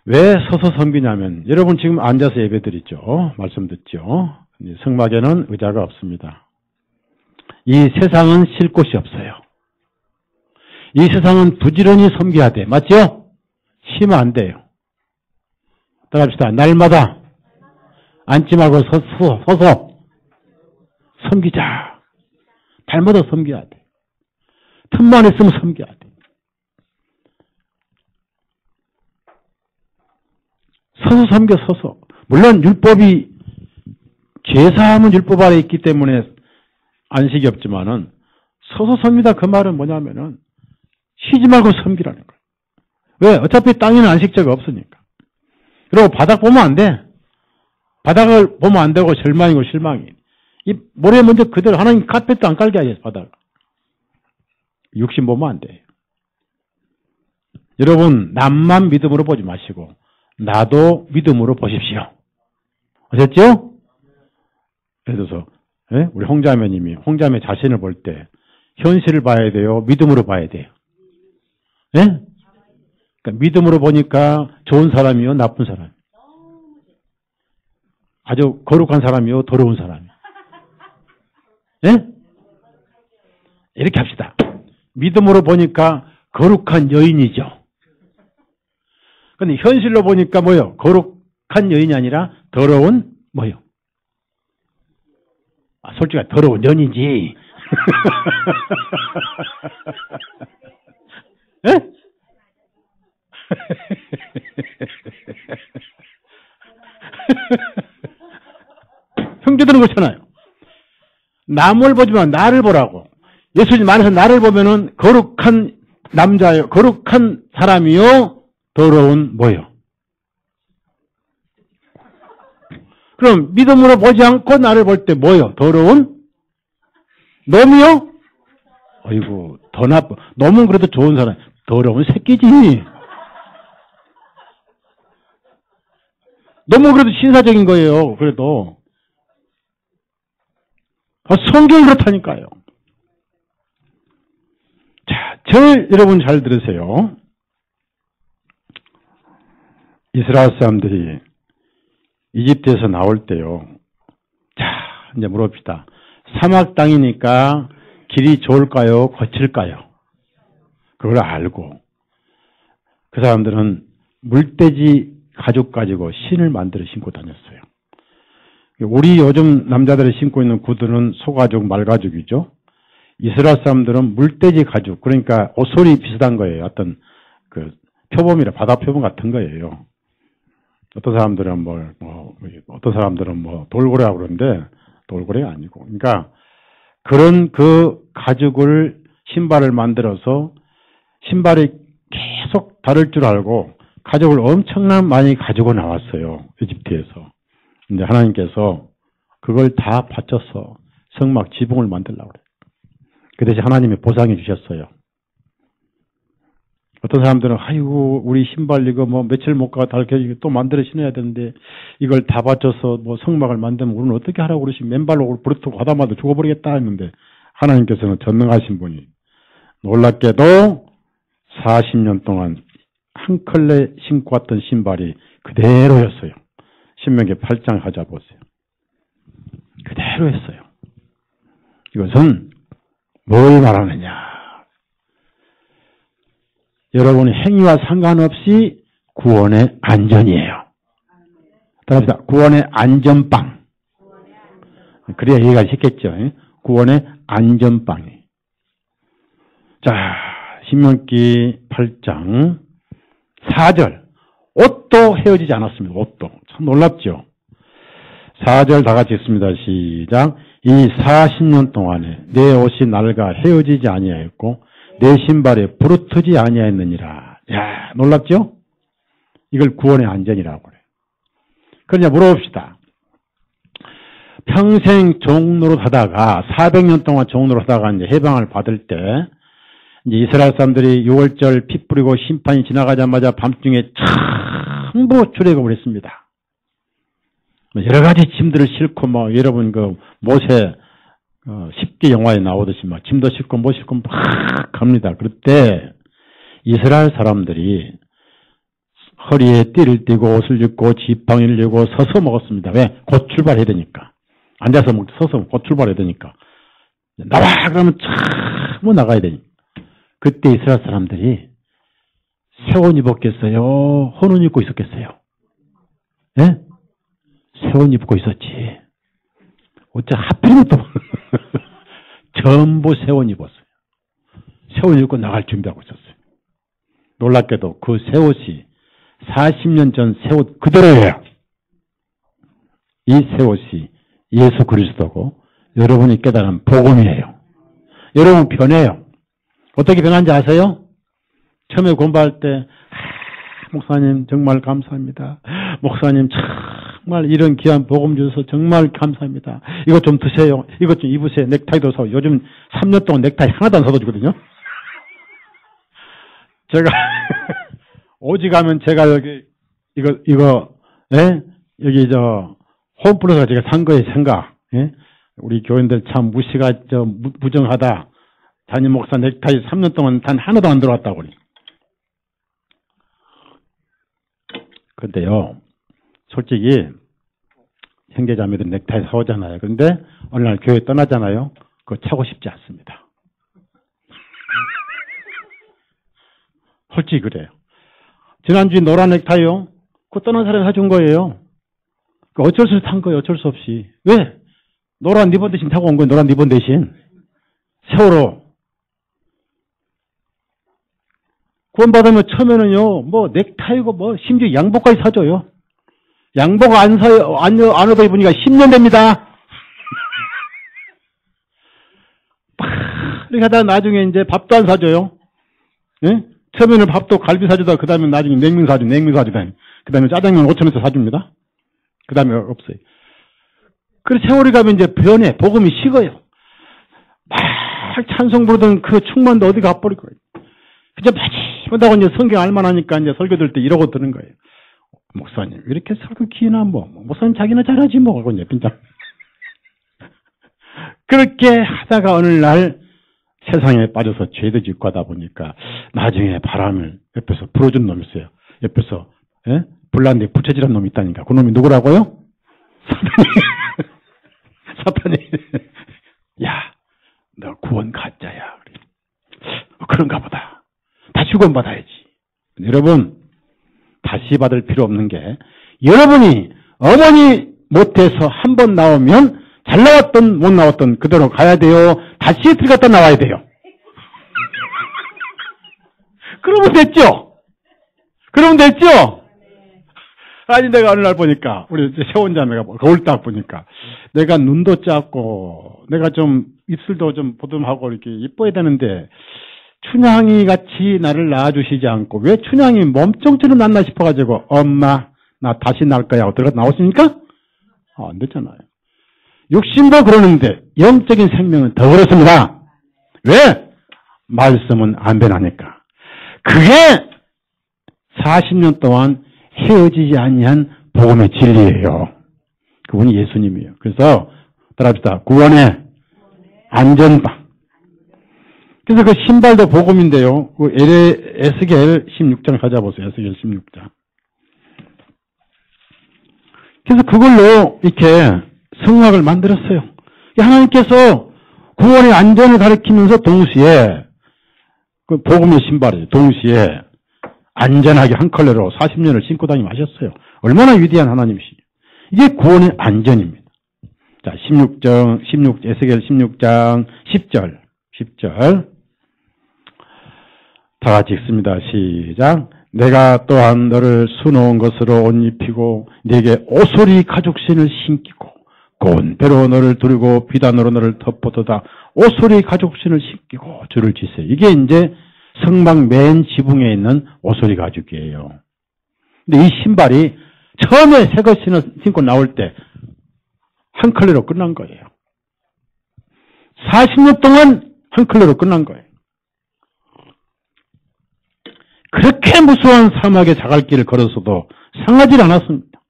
Speaker 1: 왜 서서 섬기냐면 여러분 지금 앉아서 예배 드리죠. 말씀 듣죠. 성막에는 의자가 없습니다. 이 세상은 쉴 곳이 없어요. 이 세상은 부지런히 섬겨야 돼. 맞죠? 쉬면 안 돼요. 따라합시다. 날마다 앉지 말고 서서 섬기자. 달마다 섬겨야 돼. 틈만 있으면 섬겨야 돼. 서서 섬겨 서서. 물론 율법이 죄사함은 율법 아래 있기 때문에 안식이 없지만은 서서 섬기다 그 말은 뭐냐면은 쉬지 말고 섬기라는 거예요. 왜? 어차피 땅에는 안식자가 없으니까. 그리고 바닥 보면 안 돼. 바닥을 보면 안 되고 절망이고 실망이. 이 모래 먼저 그대로 하나님 카펫도 안 깔게 하겠어 바닥. 육신 보면 안 돼요. 여러분 남만 믿음으로 보지 마시고 나도 믿음으로 보십시오. 아셨죠? 예를 들어서 우리 홍자매님이 홍자매 자신을 볼 때 현실을 봐야 돼요? 믿음으로 봐야 돼요? 예? 그러니까 믿음으로 보니까 좋은 사람이요? 나쁜 사람이요? 아주 거룩한 사람이요? 더러운 사람이요? 예? 이렇게 합시다. 믿음으로 보니까 거룩한 여인이죠. 근데 현실로 보니까 뭐요? 거룩한 여인이 아니라 더러운 뭐요? 솔직히 더러운 년이지. 예? 형제들은 그렇잖아요. 남을 보지만 나를 보라고. 예수님 안에서 나를 보면은 거룩한 남자요, 거룩한 사람이요, 더러운 뭐요? 그럼 믿음으로 보지 않고 나를 볼 때 뭐요? 더러운 놈이요? 어이구 더 나빠. 놈은 그래도 좋은 사람. 더러운 새끼지. 놈은 그래도 신사적인 거예요. 그래도 성경이 그렇다니까요. 자, 절 여러분 잘 들으세요. 이스라엘 사람들이 이집트에서 나올 때요. 자, 이제 물어봅시다. 사막 땅이니까 길이 좋을까요? 거칠까요? 그걸 알고 그 사람들은 물돼지 가죽 가지고 신을 만들어 신고 다녔어요. 우리 요즘 남자들이 신고 있는 구두는 소가죽, 말가죽이죠. 이스라엘 사람들은 물돼지 가죽, 그러니까 옷소리 비슷한 거예요. 어떤 그 표범이라 바다 표범 같은 거예요. 어떤 사람들은 어떤 사람들은 돌고래라고 그러는데 돌고래가 아니고, 그러니까 그런 그 가죽을 신발을 만들어서 신발이 계속 다를 줄 알고 가죽을 엄청난 많이 가지고 나왔어요. 이집트에서. 이제 하나님께서 그걸 다 바쳐서 성막 지붕을 만들려고 그래요. 그 대신 하나님이 보상해 주셨어요. 어떤 사람들은 아이고 우리 신발 이거 며칠 못 가고 닳게 또 만들어 신어야 되는데 이걸 다 바쳐서 성막을 만들면 우리는 어떻게 하라고 그러시면 맨발로 부르트고 하다마다 죽어버리겠다 했는데 하나님께서는 전능하신 분이 놀랍게도 40년 동안 한 컬레 신고 왔던 신발이 그대로였어요. 신명기 8장 가져보세요. 그대로였어요. 이것은 뭘 말하느냐. 여러분의 행위와 상관없이 구원의 안전이에요. 따라합시다. 구원의 안전빵. 그래야 이해가 쉽겠죠. 구원의 안전빵이. 자, 신명기 8장 4절. 옷도 헤어지지 않았습니다. 옷도. 참 놀랍죠. 4절 다 같이 읽습니다. 시작. 이 40년 동안에 내 옷이 낡아 헤어지지 아니하였고 내 신발에 부르트지 아니하였느니라. 야, 놀랍죠? 이걸 구원의 안전이라고 그래요. 그러냐 물어봅시다. 평생 종노릇 하다가 400년 동안 종노릇 하다가 이제 해방을 받을 때 이제 이스라엘 사람들이 6월절 피 뿌리고 심판이 지나가자마자 밤중에 전부 출애굽을 했습니다. 여러 가지 짐들을 싣고 여러분 그 모세 10개 영화에 나오듯이 짐도 싣고 못 싣고 막 갑니다. 그때 이스라엘 사람들이 허리에 띠를 띠고 옷을 입고 지팡이를 들고 서서 먹었습니다. 왜? 곧 출발해야 되니까. 앉아서 먹지 서서 곧 출발해야 되니까. 나와! 그러면 참 나가야 되니까. 그때 이스라엘 사람들이 새 옷 입었겠어요? 헌 옷 입고 있었겠어요? 예? 새 옷 입고 있었지. 어째 하필이면 또 전부 새 옷 입었어요. 새 옷 입고 나갈 준비하고 있었어요. 놀랍게도 그 새 옷이 40년 전 새 옷 그대로예요. 이 새 옷이 예수 그리스도고 여러분이 깨달은 복음이에요. 여러분 변해요. 어떻게 변한지 아세요? 처음에 공부할 때 목사님 정말 감사합니다. 목사님 정말 이런 귀한 복음 주셔서 정말 감사합니다. 이것 좀 드세요. 이것 좀 입으세요. 넥타이도 사. 요즘 3년 동안 넥타이 하나도 안 사다 주거든요. 제가 오직하면 제가 여기 이거 예? 여기 홈플러스가 제가 산 거예요. 생각. 예? 우리 교인들 참 무시가 무정하다. 담임 목사 넥타이 3년 동안 단 하나도 안 들어왔다고 그래. 근데요, 솔직히 형제자매들 넥타이 사오잖아요. 근데 어느 날 교회 떠나잖아요. 그거 차고 싶지 않습니다. 솔직히 그래요. 지난주에 노란 넥타이요. 그거 떠난 사람이 사준 거예요. 어쩔 수 없이 탄 거예요. 어쩔 수 없이. 왜? 노란 리본 대신 타고 온 거예요. 노란 리본 대신. 세월호. 구원받으면 처음에는요, 넥타이고 심지어 양복까지 사줘요. 양복 안 얻어 입으니까 10년 됩니다. 이렇게 하다가 나중에 이제 밥도 안 사줘요. 예? 처음에는 밥도 갈비 사주다가 그 다음에 나중에 냉면 사주다. 그 다음에 짜장면 5,000원짜리 사줍니다. 그 다음에 없어요. 그래서 세월이 가면 이제 변해. 복음이 식어요. 막 찬송 부르던 그 충만도 어디 가버릴 거예요. 그저 마지막하고 이제 성경 알만하니까 이제 설교 들 때 이러고 드는 거예요. 목사님, 왜 이렇게 설교 기나 목사님 자기나 잘하지 하고 이제 빈장. 그렇게 하다가 어느 날 세상에 빠져서 죄도 짓고 하다 보니까 나중에 바람을 옆에서 불어준 놈이 있어요. 옆에서, 예? 불났는데 부채질한 놈이 있다니까. 그 놈이 누구라고요? 사탄이. 야, 너 구원 가짜야. 그런가 보다. 다시 구원받아야지. 여러분, 다시 받을 필요 없는 게, 여러분이 어머니 못해서 한 번 나오면 잘 나왔던 못 나왔던 그대로 가야 돼요. 다시 들어갔다 나와야 돼요. 그러면 됐죠? 아니, 내가 어느 날 보니까, 우리 세원자매가 거울 딱 보니까, 내가 눈도 작고, 내가 좀 입술도 좀 보듬하고 이렇게 이뻐야 되는데, 춘향이 같이 나를 낳아주시지 않고, 왜 춘향이 몸종처럼 낳나 싶어가지고, 엄마, 나 다시 낳을 거야. 어떻게 나왔습니까? 안 됐잖아요. 육신도 그러는데, 영적인 생명은 더 그렇습니다. 왜? 말씀은 안 변하니까. 그게 40년 동안 헤어지지 아니한 복음의 진리예요. 그분이 예수님이에요. 그래서 따라합시다. 구원의 안전방. 그래서 그 신발도 복음인데요. 그 에스겔 16장 찾아보세요. 에스겔 16장. 그래서 그걸로 이렇게 성막을 만들었어요. 하나님께서 구원의 안전을 가리키면서 동시에 그 복음의 신발이에요. 동시에 안전하게 한 컬러로 40년을 신고 다니면 하셨어요. 얼마나 위대한 하나님이시죠. 이게 구원의 안전입니다. 자, 에스겔 16장 10절. 다 같이 읽습니다. 시작. 내가 또한 너를 수놓은 것으로 옷 입히고 네게 오소리 가죽신을 신기고 고운 배로 너를 두르고 비단으로 너를 덮어도다 오소리 가죽신을 신기고 줄을 지세요. 이게 이제 성막 맨 지붕에 있는 오소리 가죽이에요. 근데 이 신발이 처음에 새 것 신고 나올 때 한 컬러로 끝난 거예요. 40년 동안 한 컬러로 끝난 거예요. 그렇게 무수한 사막의 자갈길을 걸었어도 상하지 않았습니다.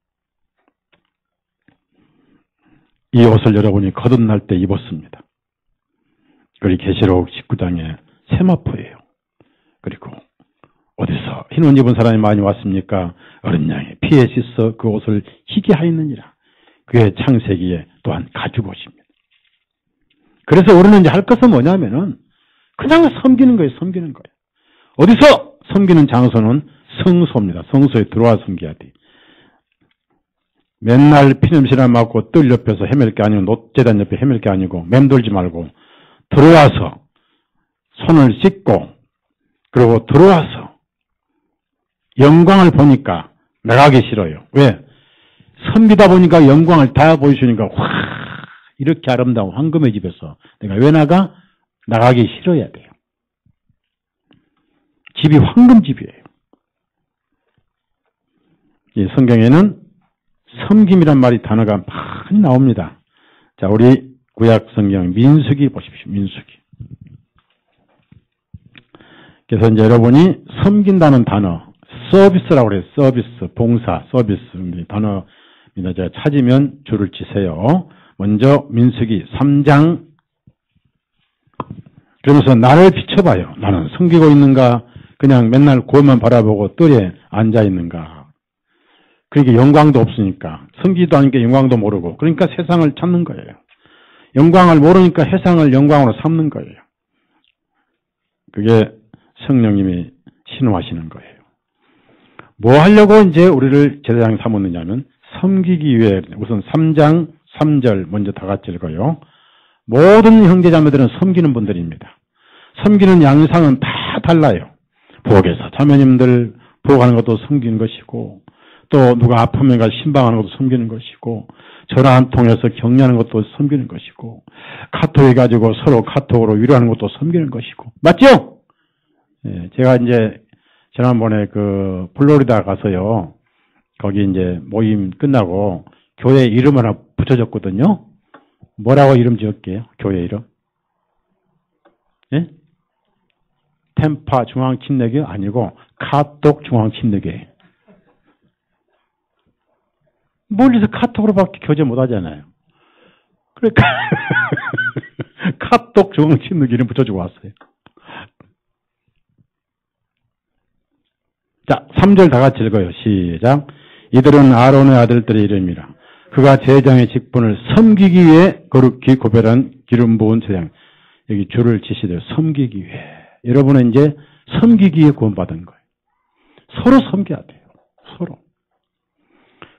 Speaker 1: 이 옷을 여러분이 거듭날 때 입었습니다. 그리고 계시록 19장의 세마포예요. 그리고 어디서 흰 옷 입은 사람이 많이 왔습니까? 어린 양의 피에 씻어 그 옷을 희게 하였느니라. 그의 창세기에 또한 가죽 옷입니다. 그래서 우리는 이제 할 것은 뭐냐면은 그냥 섬기는 거예요. 섬기는 거예요. 어디서? 섬기는 장소는 성소입니다. 성소에 들어와 섬겨야 돼. 맨날 피냄새나 맡고 뜰 옆에서 헤맬 게 아니고 노재단 옆에 헤맬 게 아니고 맴돌지 말고 들어와서 손을 씻고 그리고 들어와서 영광을 보니까 나가기 싫어요. 왜? 섬기다 보니까 영광을 다 보여주니까 와 이렇게 아름다운 황금의 집에서 내가 왜 나가? 나가기 싫어야 돼요. 집이 황금집이에요. 이 성경에는 섬김이란 말이 단어가 많이 나옵니다. 자, 우리 구약 성경 민수기 보십시오. 민수기. 그래서 이제 여러분이 섬긴다는 단어, 서비스라고 그래요. 서비스, 봉사, 서비스 단어입니다. 제가 찾으면 줄을 치세요. 먼저 민수기 3장. 그러면서 나를 비춰봐요. 나는 섬기고 있는가? 그냥 맨날 고만 바라보고 뜰에 앉아 있는가? 그러니까 영광도 없으니까. 섬기도 아니까 영광도 모르고. 그러니까 세상을 찾는 거예요. 영광을 모르니까 세상을 영광으로 삼는 거예요. 그게 성령님이 신호하시는 거예요. 뭐 하려고 이제 우리를 제사장 삼았느냐면 섬기기 위해 우선 3장 3절 먼저 다 같이 읽어요. 모든 형제자매들은 섬기는 분들입니다. 섬기는 양상은 다 달라요. 부엌에서 자매님들 부엌하는 것도 섬기는 것이고 또 누가 아프면 가서 신방하는 것도 섬기는 것이고 전화 한 통해서 격려하는 것도 섬기는 것이고 카톡 해가지고 서로 카톡으로 위로하는 것도 섬기는 것이고 맞죠? 예, 제가 이제 지난번에 그 플로리다 가서요 거기 이제 모임 끝나고 교회 이름 하나 붙여줬거든요. 뭐라고 이름 지을게요? 교회 이름? 예? 템파 중앙침례교 아니고 카톡 중앙침례교예요. 멀리서 카톡으로밖에 교제 못하잖아요. 그러니까 카톡 중앙침례교 이름 붙여주고 왔어요. 자, 3절 다 같이 읽어요. 시작. 이들은 아론의 아들들의 이름이라. 그가 제장의 직분을 섬기기 위해 거룩히 고별한 기름 부은 제장. 여기 줄을 치시되 섬기기 위해. 여러분은 이제 섬기기 위해 구원받은 거예요. 서로 섬겨야 돼요. 서로.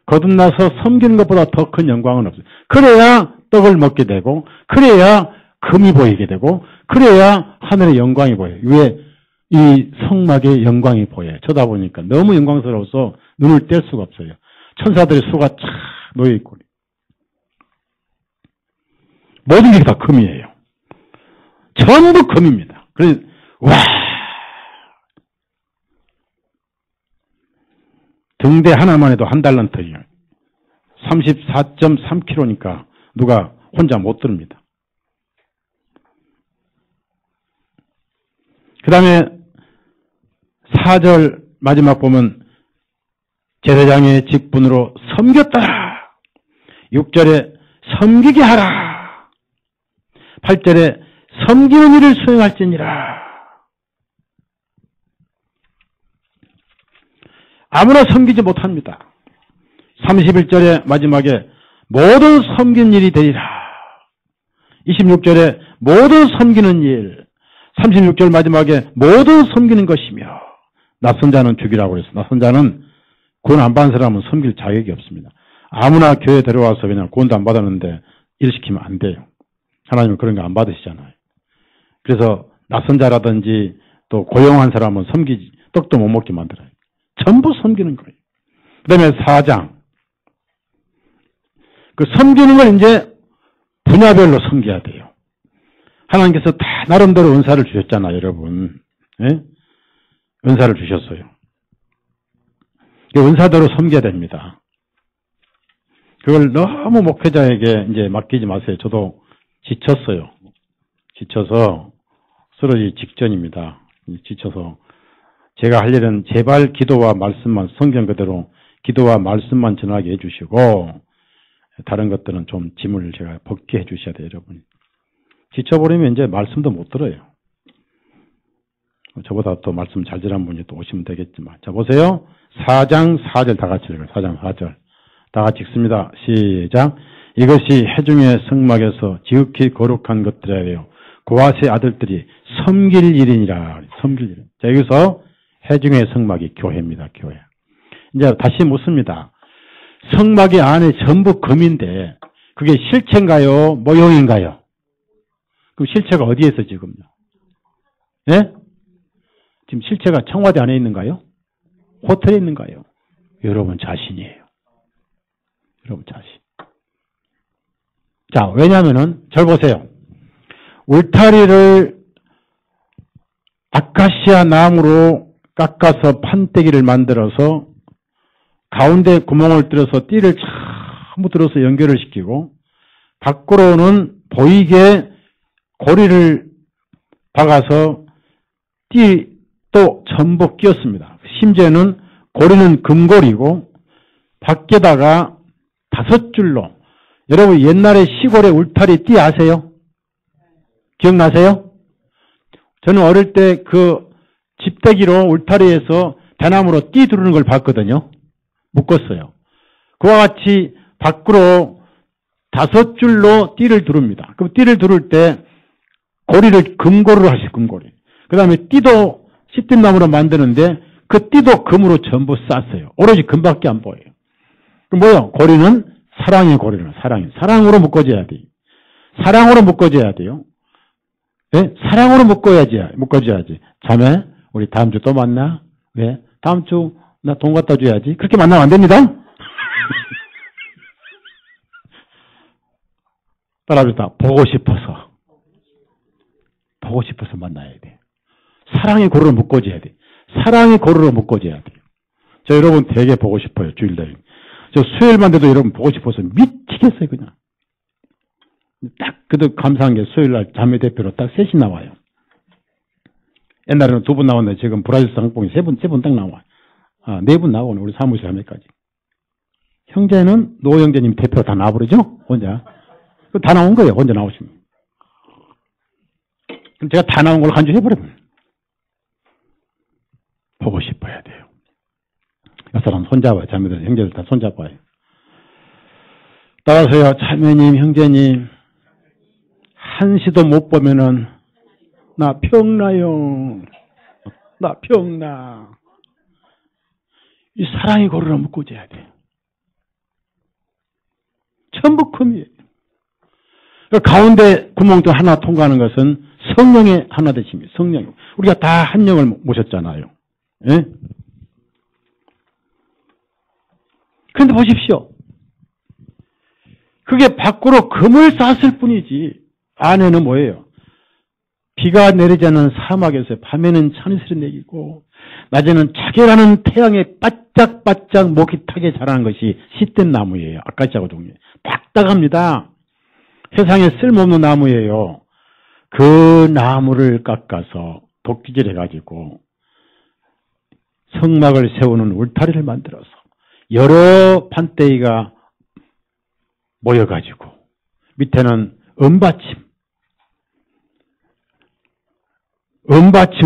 Speaker 1: 거듭나서 섬기는 것보다 더 큰 영광은 없어요. 그래야 떡을 먹게 되고, 그래야 금이 보이게 되고, 그래야 하늘의 영광이 보여요. 왜? 이 성막의 영광이 보여요. 쳐다보니까 너무 영광스러워서 눈을 뗄 수가 없어요. 천사들의 수가 쫙 놓여있고. 모든 게 다 금이에요. 전부 금입니다. 그래서, 와! 등대 하나만 해도 한 달란트예요. 34.3kg니까 누가 혼자 못 듭니다. 그 다음에 4절 마지막 보면 제사장의 직분으로 섬겼더라. 6절에 섬기게 하라. 8절에 섬기는 일을 수행할지니라. 아무나 섬기지 못합니다. 31절에 마지막에 모든 섬기는 일이 되리라. 26절에 모든 섬기는 일. 36절 마지막에 모든 섬기는 것이며 낯선 자는 죽이라고 그랬어요. 낯선 자는 구원 안 받은 사람은 섬길 자격이 없습니다. 아무나 교회에 데려와서 그냥 구원도 안 받았는데 일 시키면 안 돼요. 하나님은 그런 거 안 받으시잖아요. 그래서 낯선 자라든지 또 고용한 사람은 섬기지 떡도 못 먹게 만들어요. 전부 섬기는 거예요. 그 다음에 4장. 그 섬기는 걸 이제 분야별로 섬겨야 돼요. 하나님께서 다 나름대로 은사를 주셨잖아요, 여러분. 예? 은사를 주셨어요. 은사대로 섬겨야 됩니다. 그걸 너무 목회자에게 이제 맡기지 마세요. 저도 지쳤어요. 지쳐서 쓰러지기 직전입니다. 지쳐서 제가 할 일은 제발 기도와 말씀만, 성경 그대로 기도와 말씀만 전하게 해주시고 다른 것들은 좀 짐을 제가 벗게 해주셔야 돼요, 여러분. 지쳐버리면 이제 말씀도 못 들어요. 저보다 또 말씀 잘 전하는 분이 또 오시면 되겠지만. 자, 보세요. 4장 4절 다 같이 읽어요. 4장 4절. 다 같이 읽습니다. 시작. 이것이 회중의 성막에서 지극히 거룩한 것들이에요. 고아세 아들들이 섬길 일이니라. 섬길 일. 자, 여기서 회중의 성막이 교회입니다. 교회. 이제 다시 묻습니다. 성막이 안에 전부 금인데 그게 실체인가요? 모형인가요? 그럼 실체가 어디에 있어 지금요? 예? 지금 실체가 청와대 안에 있는가요? 호텔에 있는가요? 여러분 자신이에요. 여러분 자신. 자, 왜냐하면은 잘 보세요. 울타리를 아카시아 나무로 깎아서 판때기를 만들어서 가운데 구멍을 뚫어서 띠를 전부 들어서 연결을 시키고 밖으로는 보이게 고리를 박아서 띠도 전부 끼웠습니다. 심지어는 고리는 금고리고 밖에다가 5줄로, 여러분 옛날에 시골에 울타리 띠 아세요? 기억나세요? 저는 어릴 때 그 집대기로 울타리에서 대나무로 띠 두르는 걸 봤거든요. 묶었어요. 그와 같이 밖으로 5줄로 띠를 두릅니다. 그럼 띠를 두를 때 고리를 금고리로 하시죠. 금고리. 그 다음에 띠도 시띠나무로 만드는데 그 띠도 금으로 전부 쌌어요. 오로지 금밖에 안 보여요. 그럼 뭐요? 고리는 사랑의 고리는 사랑으로 묶어줘야 돼요. 사랑으로 묶어줘야 돼요. 네? 사랑으로 묶어줘야지. 자매, 우리 다음 주 또 만나? 왜? 다음 주 나 돈 갖다 줘야지. 그렇게 만나면 안 됩니다. 따라합시다. 보고 싶어서 만나야 돼. 사랑의 고리로 묶어줘야 돼. 사랑의 고리로 묶어줘야 돼요. 저 여러분 되게 보고 싶어요. 주일날. 저 수요일만 돼도 여러분 보고 싶어서 미치겠어요. 그냥. 딱 그래도 감사한 게 수요일날 자매 대표로 딱 셋이 나와요. 옛날에는 2분 나왔는데 지금 브라질 상봉이 3분 딱 나와요. 4분 나오네. 우리 사무실 자매까지. 형제는 노 형제님 대표로 다 나와버리죠? 혼자. 다 나온 거예요. 혼자 나오시면. 그럼 제가 다 나온 걸 간주해버려요. 보고 싶어야 돼요. 그 사람 손잡아요. 자매들, 형제들 다 손잡아요. 따라서요. 자매님, 형제님. 한시도 못 보면은 나 병나요. 나 병나. 이 사랑의 고리로 묶어줘야 돼. 전부 금이에요. 가운데 구멍도 하나 통과하는 것은 성령의 하나 되십니다. 성령. 우리가 다 한 영을 모셨잖아요. 예? 그런데 보십시오. 그게 밖으로 금을 쌌을 뿐이지 안에는 뭐예요? 비가 내리지 않는 사막에서 밤에는 찬이슬이 내리고 낮에는 자결하는 태양에 바짝바짝 목이 타게 자라는 것이 씨된 나무예요. 아카시아가 종류. 딱딱합니다. 세상에 쓸모없는 나무예요. 그 나무를 깎아서 도끼질 해가지고 성막을 세우는 울타리를 만들어서 여러 판때기가 모여가지고 밑에는 은받침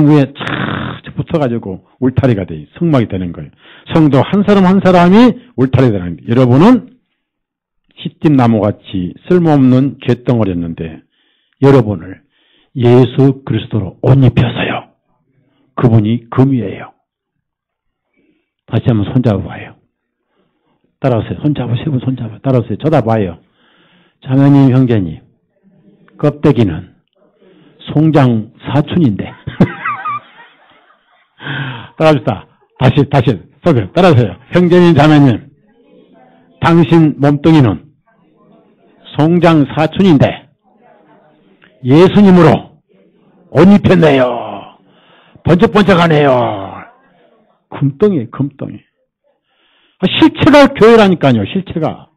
Speaker 1: 위에 착 붙어가지고 울타리가 돼, 성막이 되는 거예요. 성도 한 사람 한 사람이 울타리가 되는 거예요. 여러분은 시띠나무같이 쓸모없는 잿덩어리였는데 여러분을 예수 그리스도로 옷 입혀서요. 그분이 금이에요. 다시 한번 손잡아봐요. 따라오세요. 손잡아, 세 분 손잡아. 따라오세요. 쳐다봐요. 자매님, 형제님. 껍데기는 송장 사촌인데. 따라합시다. 다시. 소개. 따라하세요. 형제님, 자매님. 당신 몸뚱이는 송장 사촌인데 예수님으로 옷 입혔네요. 번쩍번쩍하네요. 금덩이. 실체가 교회라니까요, 실체가.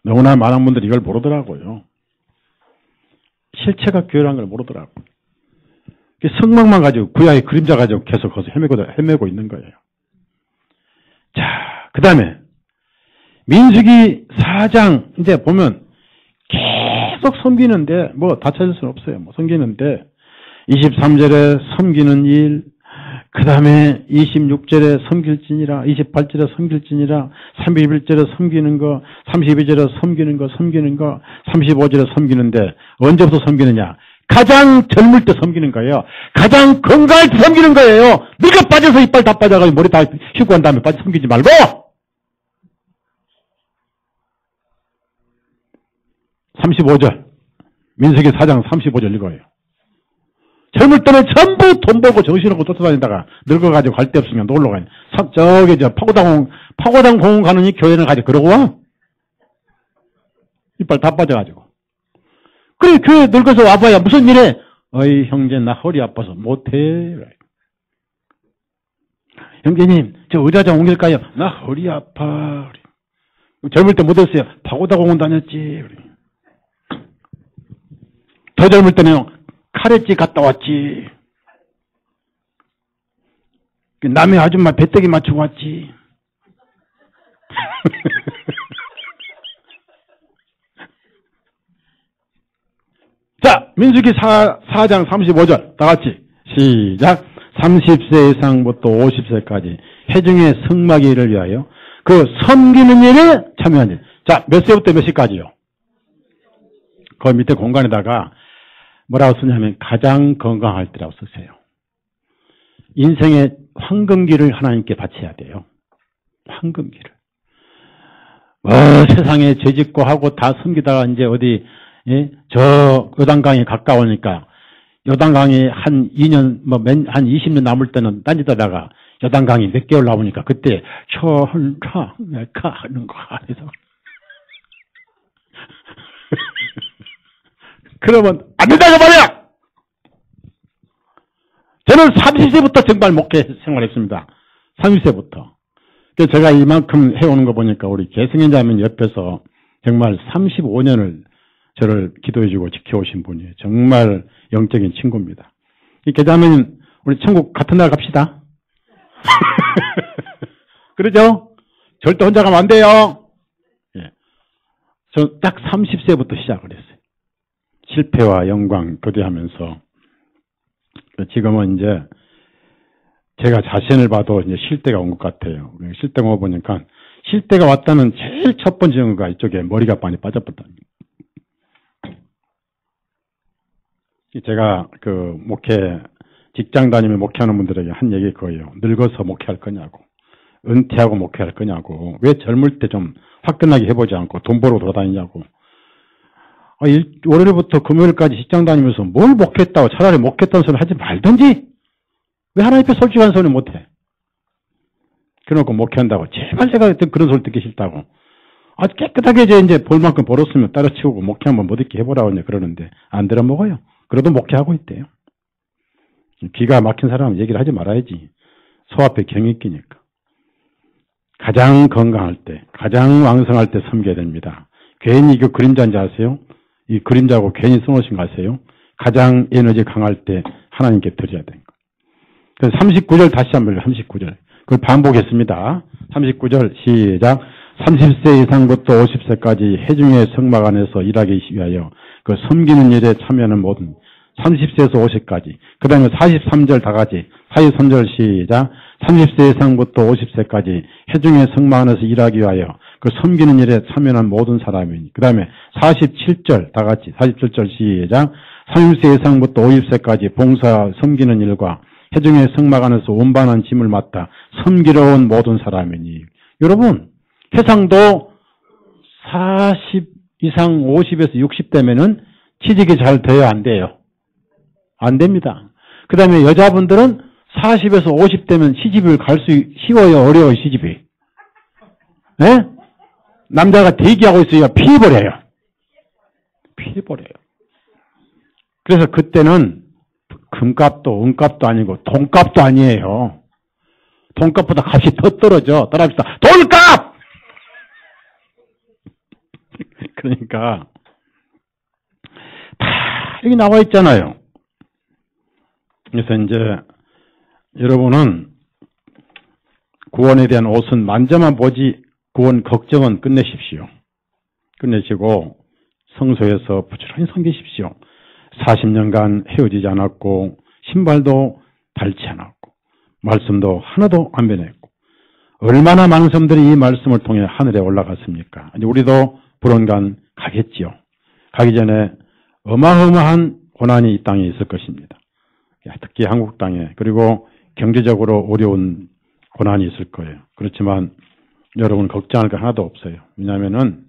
Speaker 1: 너무나 많은 분들이 이걸 모르더라고요. 실체가 교회라는 걸 모르더라고요. 성막만 가지고, 구약의 그림자 가지고 계속 거기서 헤매고 있는 거예요. 자, 그 다음에, 민수기 4장, 이제 보면, 계속 섬기는데, 뭐, 다 찾을 수는 없어요. 뭐, 섬기는데, 23절에 섬기는 일, 그 다음에 26절에 섬길지니라, 28절에 섬길지니라, 31절에 섬기는 거, 32절에 섬기는 거, 35절에 섬기는데, 언제부터 섬기느냐? 가장 젊을 때 섬기는 거예요. 가장 건강할 때 섬기는 거예요. 늙어 빠져서 이빨 다 빠져가지고 머리 다 휘고 한 다음에 빠져 섬기지 말고! 35절. 민수기 4장 35절 읽어요. 젊을 때는 전부 돈 벌고 정신없고 쫓아다니다가 늙어가지고 갈 데 없으면 놀러 가요. 저기 파고당 공원 가느니 교회는 가지 그러고 와. 이빨 다 빠져가지고. 그래 교회 늙어서 와봐야 무슨 일해? 어이 형제 나 허리 아파서 못해. 형제님 저 의자 좀 옮길까요? 나 허리 아파. 젊을 때 못했어요. 파고당 공원 다녔지. 더 젊을 때는 카레집 갔다 왔지. 남의 아줌마 배때기 맞추고 왔지. 자, 민수기 4장 35절 다 같이 시작. 30세 이상부터 50세까지 회중의 성막일을 위하여 그 섬기는 일에 참여한 일. 자, 몇 세부터 몇 시까지요? 그 밑에 공간에다가 뭐라고 쓰냐면 가장 건강할 때라고 쓰세요. 인생의 황금기를 하나님께 바쳐야 돼요. 황금기를. 세상에 죄짓고 하고 다 섬기다가 이제 어디 저 요단강이 가까우니까 요단강이 한 2년 한 20년 남을 때는 딴짓하다가 요단강이 몇 개월 남으니까 그때 천창내가 하는 거 안에서 그러면 안 된다고 말이야! 저는 30세부터 정말 목회 생활했습니다. 30세부터. 그래서 제가 이만큼 해오는 거 보니까 우리 계승현자면 옆에서 정말 35년을 저를 기도해주고 지켜오신 분이에요. 정말 영적인 친구입니다. 계자면 우리 천국 같은 날 갑시다. 그러죠? 절대 혼자 가면 안 돼요. 예. 저 딱 30세부터 시작을 했어요. 실패와 영광 교대하면서 지금은 이제 제가 자신을 봐도 이제 쉴 때가 온 것 같아요. 쉴 때가 보니까 쉴 때가 왔다는 제일 첫 번째 증거가 이쪽에 머리가 많이 빠졌거든요. 제가 그 목회 직장 다니며 목회하는 분들에게 한 얘기 그거예요. 늙어서 목회할 거냐고, 은퇴하고 목회할 거냐고, 왜 젊을 때 좀 화끈하게 해보지 않고 돈 벌어 돌아다니냐고. 월요일부터 금요일까지 직장 다니면서 뭘 목회했다고 차라리 목회했다는 소리 하지 말든지 왜 하나님 앞에 솔직한 소리 못해? 그래놓고 목회한다고 제발 제가 그런 소리 듣기 싫다고 아주 깨끗하게 이제 벌 만큼 벌었으면 따로 치우고 목회 한번 못 있게 해보라고 그러는데 안 들어먹어요. 그래도 목회하고 있대요. 기가 막힌 사람은 얘기를 하지 말아야지. 소 앞에 경이 끼니까. 가장 건강할 때, 가장 왕성할 때 섬겨야 됩니다. 괜히 이거 그림자인지 아세요? 이 그림자고 괜히 써놓으신 거 아세요? 가장 에너지 강할 때 하나님께 드려야 되는 거. 그래서 39절 다시 한번 39절. 그걸 반복했습니다. 39절 시작. 30세 이상부터 50세까지 회중의 성막 안에서 일하기 위하여 그 섬기는 일에 참여하는 모든 30세에서 50까지. 그 다음에 43절 다 같이 43절 시작. 30세 이상부터 50세까지 회중의 성막 안에서 일하기 위하여 그 섬기는 일에 참여하는 모든 사람이니. 그 다음에 47절 다 같이 47절 시작. 30세 이상부터 50세까지 봉사 섬기는 일과 회중의 성막 안에서 원반한 짐을 맡아 섬기러 온 모든 사람이니. 여러분 세상도 40 이상 50에서 60 되면은 취직이 잘 돼요, 안 돼요? 안 됩니다. 그 다음에 여자분들은 40에서 50 되면 시집을 갈 수 쉬워요, 어려워요, 시집이? 예? 남자가 대기하고 있어요, 피해버려요. 피해버려요. 그래서 그때는 금값도 은값도 아니고 돈값도 아니에요. 돈값보다 값이 더 떨어져. 따라합시다. 돈값! 그러니까 다 여기 나와 있잖아요. 그래서 이제 여러분은 구원에 대한 옷은 만져만 보지 구원 걱정은 끝내십시오. 끝내시고 성소에서 부지런히 섬기십시오. 40년간 헤어지지 않았고 신발도 닳지 않았고 말씀도 하나도 안 변했고 얼마나 많은 사람들이 이 말씀을 통해 하늘에 올라갔습니까? 이제 우리도 불언간 가겠지요. 가기 전에 어마어마한 고난이 이 땅에 있을 것입니다. 특히 한국 땅에 그리고 경제적으로 어려운 고난이 있을 거예요. 그렇지만 여러분 걱정할 거 하나도 없어요. 왜냐하면은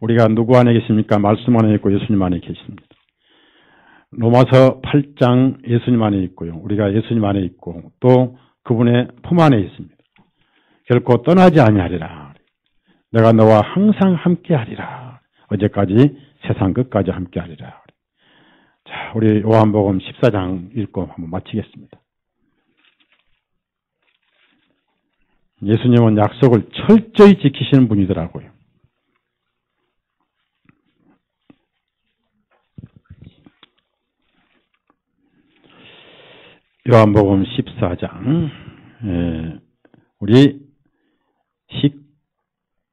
Speaker 1: 우리가 누구 안에 계십니까? 말씀 안에 있고 예수님 안에 계십니다. 로마서 8장 예수님 안에 있고요. 우리가 예수님 안에 있고 또 그분의 품 안에 있습니다. 결코 떠나지 아니하리라. 내가 너와 항상 함께하리라. 어제까지 세상 끝까지 함께하리라. 자, 우리 요한복음 14장 읽고 한번 마치겠습니다. 예수님은 약속을 철저히 지키시는 분이더라고요. 요한복음 14장 우리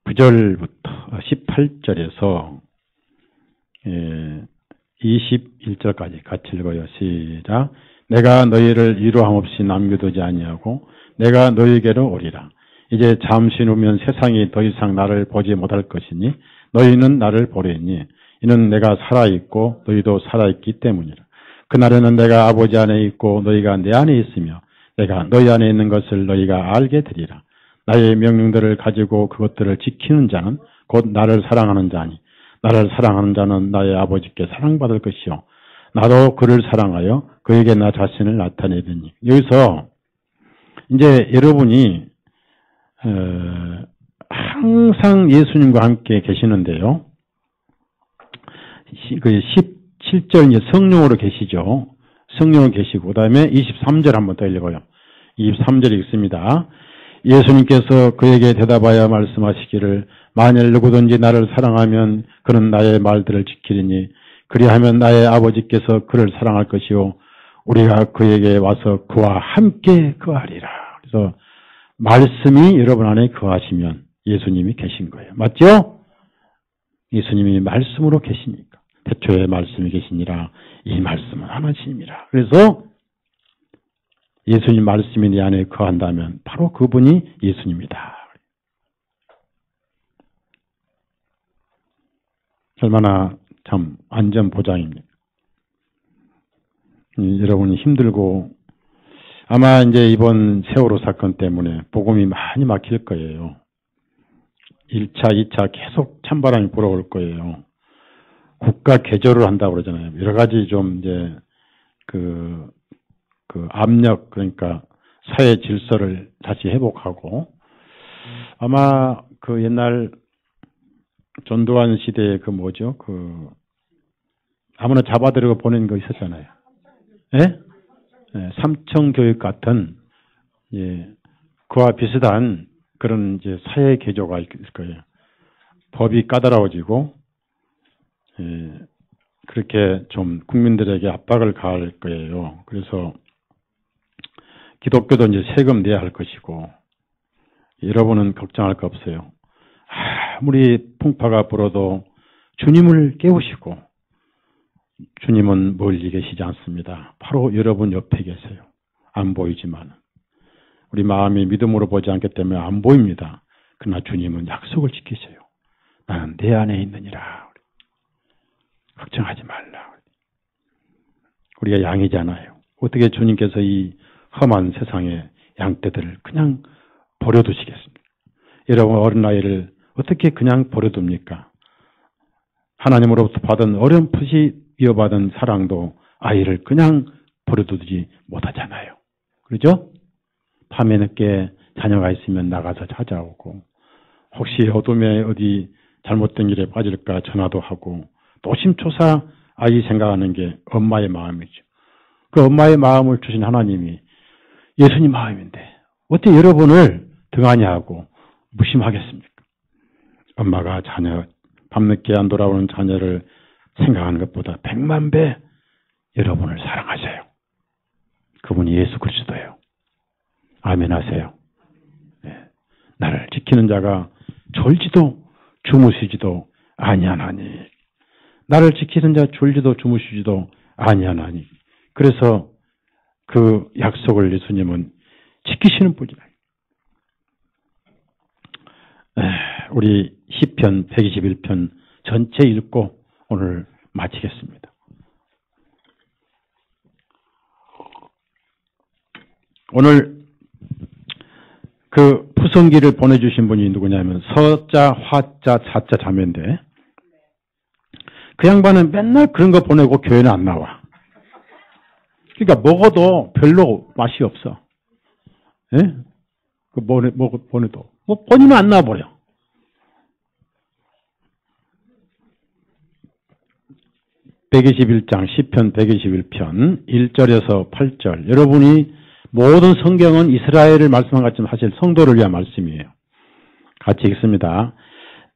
Speaker 1: 19절부터 18절에서 21절까지 같이 읽어요. 시작. 내가 너희를 이루함 없이 남겨두지 아니하고 내가 너희에게로 오리라. 이제 잠시 후면 세상이 더 이상 나를 보지 못할 것이니 너희는 나를 보리니 이는 내가 살아있고 너희도 살아있기 때문이라. 그날에는 내가 아버지 안에 있고 너희가 내 안에 있으며 내가 너희 안에 있는 것을 너희가 알게 되리라. 나의 명령들을 가지고 그것들을 지키는 자는 곧 나를 사랑하는 자니 나를 사랑하는 자는 나의 아버지께 사랑받을 것이요 나도 그를 사랑하여 그에게 나 자신을 나타내리니. 여기서 이제 여러분이 항상 예수님과 함께 계시는데요. 그 17절 이제 성령으로 계시죠. 성령으로 계시고 그 다음에 23절 한번 더 읽어요. 23절 읽습니다. 예수님께서 그에게 대답하여 말씀하시기를 만일 누구든지 나를 사랑하면 그는 나의 말들을 지키리니 그리하면 나의 아버지께서 그를 사랑할 것이요 우리가 그에게 와서 그와 함께 거하리라. 그래서 말씀이 여러분 안에 거하시면 예수님이 계신 거예요. 맞죠? 예수님이 말씀으로 계시니까. 태초에 말씀이 계시니라 이 말씀은 하나님이라. 그래서 예수님 말씀이 내 안에 거한다면 바로 그분이 예수님이다. 얼마나 참 안전보장입니다. 여러분이 힘들고 아마 이제 이번 세월호 사건 때문에 복음이 많이 막힐 거예요. 1차, 2차 계속 찬바람이 불어올 거예요. 국가 개조를 한다고 그러잖아요. 여러 가지 좀 이제 그 압력, 그러니까 사회 질서를 다시 회복하고 아마 그 옛날 전두환 시대에 그 뭐죠? 아무나 잡아들이고 보낸 거 있었잖아요. 예? 예, 삼청교육 같은, 예, 그와 비슷한 그런 이제 사회 개조가 있을 거예요. 법이 까다로워지고, 예, 그렇게 좀 국민들에게 압박을 가할 거예요. 그래서 기독교도 이제 세금 내야 할 것이고, 여러분은 걱정할 거 없어요. 아무리 풍파가 불어도 주님을 깨우시고, 주님은 멀리 계시지 않습니다. 바로 여러분 옆에 계세요. 안 보이지만. 우리 마음이 믿음으로 보지 않기 때문에 안 보입니다. 그러나 주님은 약속을 지키세요. 나는 내 안에 있느니라. 걱정하지 말라. 우리가 양이잖아요. 어떻게 주님께서 이 험한 세상에 양떼들을 그냥 버려두시겠습니까? 여러분 어린 아이를 어떻게 그냥 버려둡니까? 하나님으로부터 받은 어렴풋이 이어받은 사랑도 아이를 그냥 버려두지 못하잖아요. 그렇죠? 밤에 늦게 자녀가 있으면 나가서 찾아오고 혹시 어둠에 어디 잘못된 일에 빠질까 전화도 하고 노심초사 아이 생각하는 게 엄마의 마음이죠. 그 엄마의 마음을 주신 하나님이 예수님 마음인데 어떻게 여러분을 등한히 하고 무심하겠습니까? 엄마가 자녀, 밤늦게 안 돌아오는 자녀를 생각하는 것보다 100만 배 여러분을 사랑하세요. 그분이 예수 그리스도예요. 아멘 하세요. 네. 나를 지키는 자가 졸지도 주무시지도 아니하나니. 나를 지키는 자 졸지도 주무시지도 아니하나니. 그래서 그 약속을 예수님은 지키시는 분이라. 우리 시편 121편 전체 읽고 오늘 마치겠습니다. 오늘 그 푸성기를 보내주신 분이 누구냐면 서자, 화자, 자자 자매인데 그 양반은 맨날 그런 거 보내고 교회는 안 나와. 그러니까 먹어도 별로 맛이 없어. 예? 그 보내도 뭐 본인은 안 나와버려. (121장) 시편 121편 1절에서 8절. 여러분이 모든 성경은 이스라엘을 말씀한 것처럼 사실 성도를 위한 말씀이에요. 같이 읽습니다.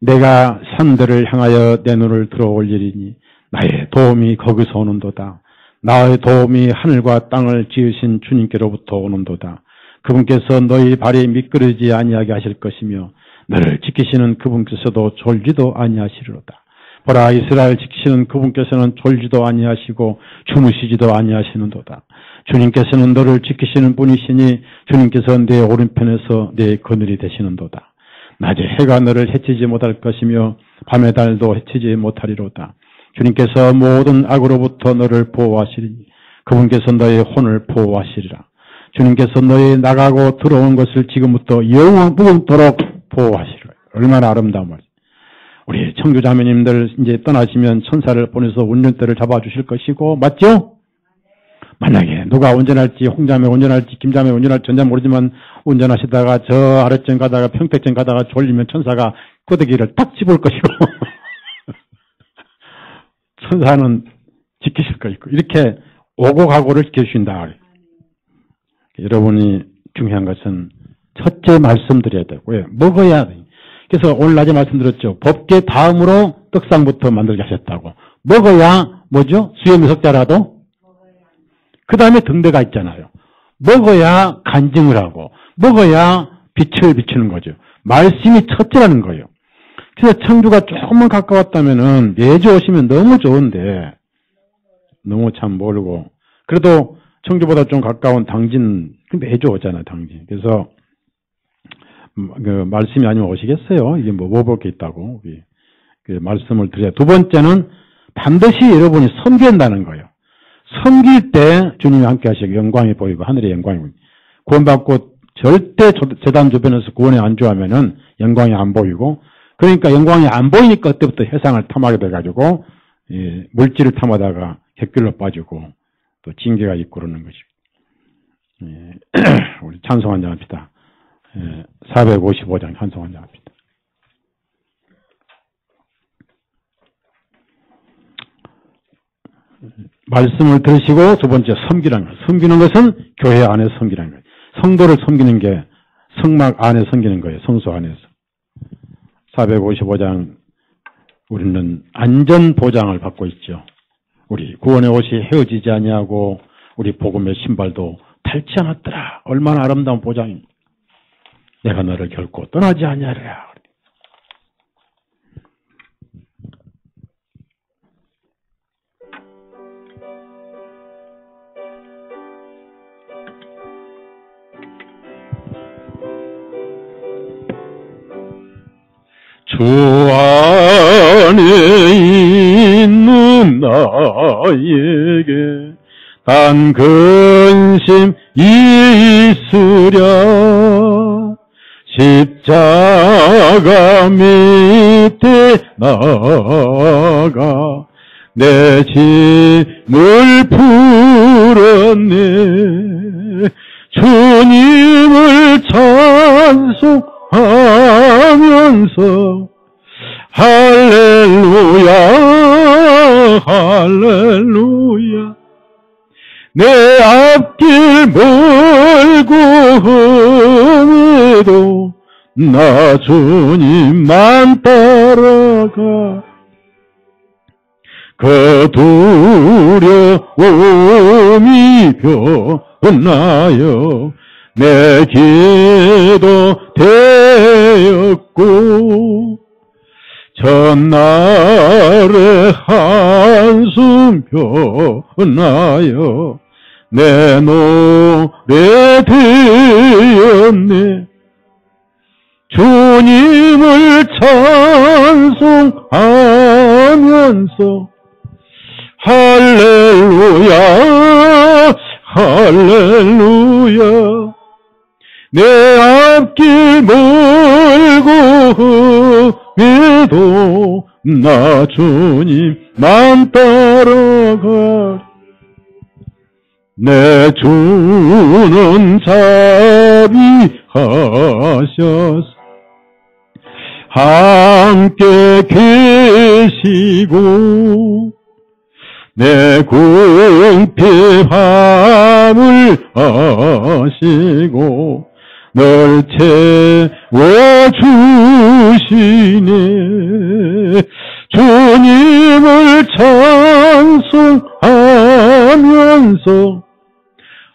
Speaker 1: 내가 산들을 향하여 내 눈을 들어 올리리니 나의 도움이 거기서 오는도다. 나의 도움이 하늘과 땅을 지으신 주님께로부터 오는도다. 그분께서 너희 발이 미끄러지지 아니하게 하실 것이며 너를 지키시는 그분께서도 졸지도 아니하시리로다. 보라, 이스라엘 지키시는 그분께서는 졸지도 아니하시고 주무시지도 아니하시는도다. 주님께서는 너를 지키시는 분이시니 주님께서 내 오른편에서 내 그늘이 되시는도다. 낮에 해가 너를 해치지 못할 것이며 밤의 달도 해치지 못하리로다. 주님께서 모든 악으로부터 너를 보호하시리니 그분께서 너의 혼을 보호하시리라. 주님께서 너의 나가고 들어온 것을 지금부터 영원토록 보호하시리라. 얼마나 아름다운 말이지. 우리 청주자매님들 이제 떠나시면 천사를 보내서 운전대를 잡아주실 것이고, 맞죠? 만약에 누가 운전할지, 홍자매 운전할지, 김자매 운전할지 전자 모르지만 운전하시다가 저 아래쯤 가다가 평택쯤 가다가 졸리면 천사가 끄덕이를 딱 집을 것이고 천사는 지키실 것이고, 이렇게 오고 가고를 지켜주신다. 여러분이 중요한 것은 첫째 말씀드려야 되고요. 먹어야 돼. 그래서 오늘 낮에 말씀드렸죠. 법계 다음으로 떡상부터 만들게 하셨다고. 먹어야 뭐죠? 수염이 석자라도? 그 다음에 등대가 있잖아요. 먹어야 간증을 하고 먹어야 빛을 비추는 거죠. 말씀이 첫째라는 거예요. 그래서 청주가 조금만 가까웠다면은 매주 오시면 너무 좋은데 너무 참 모르고, 그래도 청주보다 좀 가까운 당진 매주 오잖아요. 당진. 그래서 그 말씀이 아니면 오시겠어요? 이게 뭐 볼 게 있다고. 그 말씀을 드려야. 두 번째는 반드시 여러분이 섬긴다는 거예요. 섬길 때 주님이 함께 하시고 영광이 보이고 하늘의 영광이 보이고, 구원받고 절대 재단 주변에서 구원에 안주하면은 영광이 안 보이고, 그러니까 영광이 안 보이니까 그때부터 해상을 탐하게 돼가지고 물질을 탐하다가 객길로 빠지고 또 징계가 있고 그러는 것이고. 우리 찬송 한잔 합시다. 455장 찬송 한잔 합시다. 말씀을 들으시고 두 번째 섬기라는 것. 섬기는 것은 교회 안에 섬기라는 거예요. 성도를 섬기는 게 성막 안에 섬기는 거예요. 성소 안에서. 455장 우리는 안전보장을 받고 있죠. 우리 구원의 옷이 헤어지지 아니하고 우리 복음의 신발도 닳지 않았더라. 얼마나 아름다운 보장입니다. 내가 너를 결코 떠나지 아니하리라. 주 안에 있는 나에게 단 근심 있으랴. 십자가 밑에 나가 내 짐을 풀었네. 주님을 찬송하면서 할렐루야 할렐루야 내 앞길 멀고 험해도 나 주님만 따라가. 그 두려움이 변하여 내 기도 되었고 전날의 한숨 변하여 내 노래 되었네. 주님을 찬송하면서 할렐루야 할렐루야. 내 앞길 멀고 험해도 나 주님만 따라가. 내 주는 자비하셔서 함께 계시고 내 궁핍함을 아시고 널 채워주시네. 주님을 찬송하면서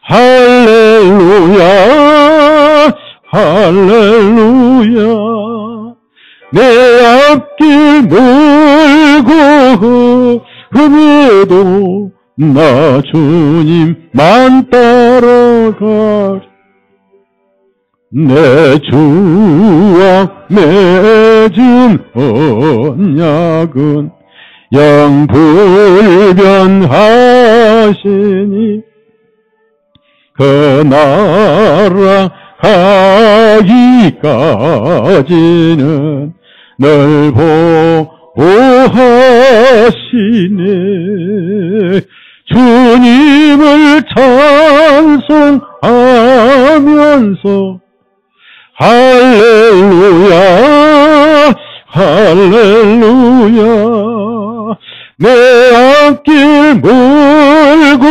Speaker 1: 할렐루야 할렐루야. 내 앞길 멀고 험해도 나 주님만 따라가. 내 주와 맺은 언약은 영불변하시니 그 나라 가기까지는 널 보호하시네. 주님을 찬송하면서 할렐루야 할렐루야. 내 앞길 멀고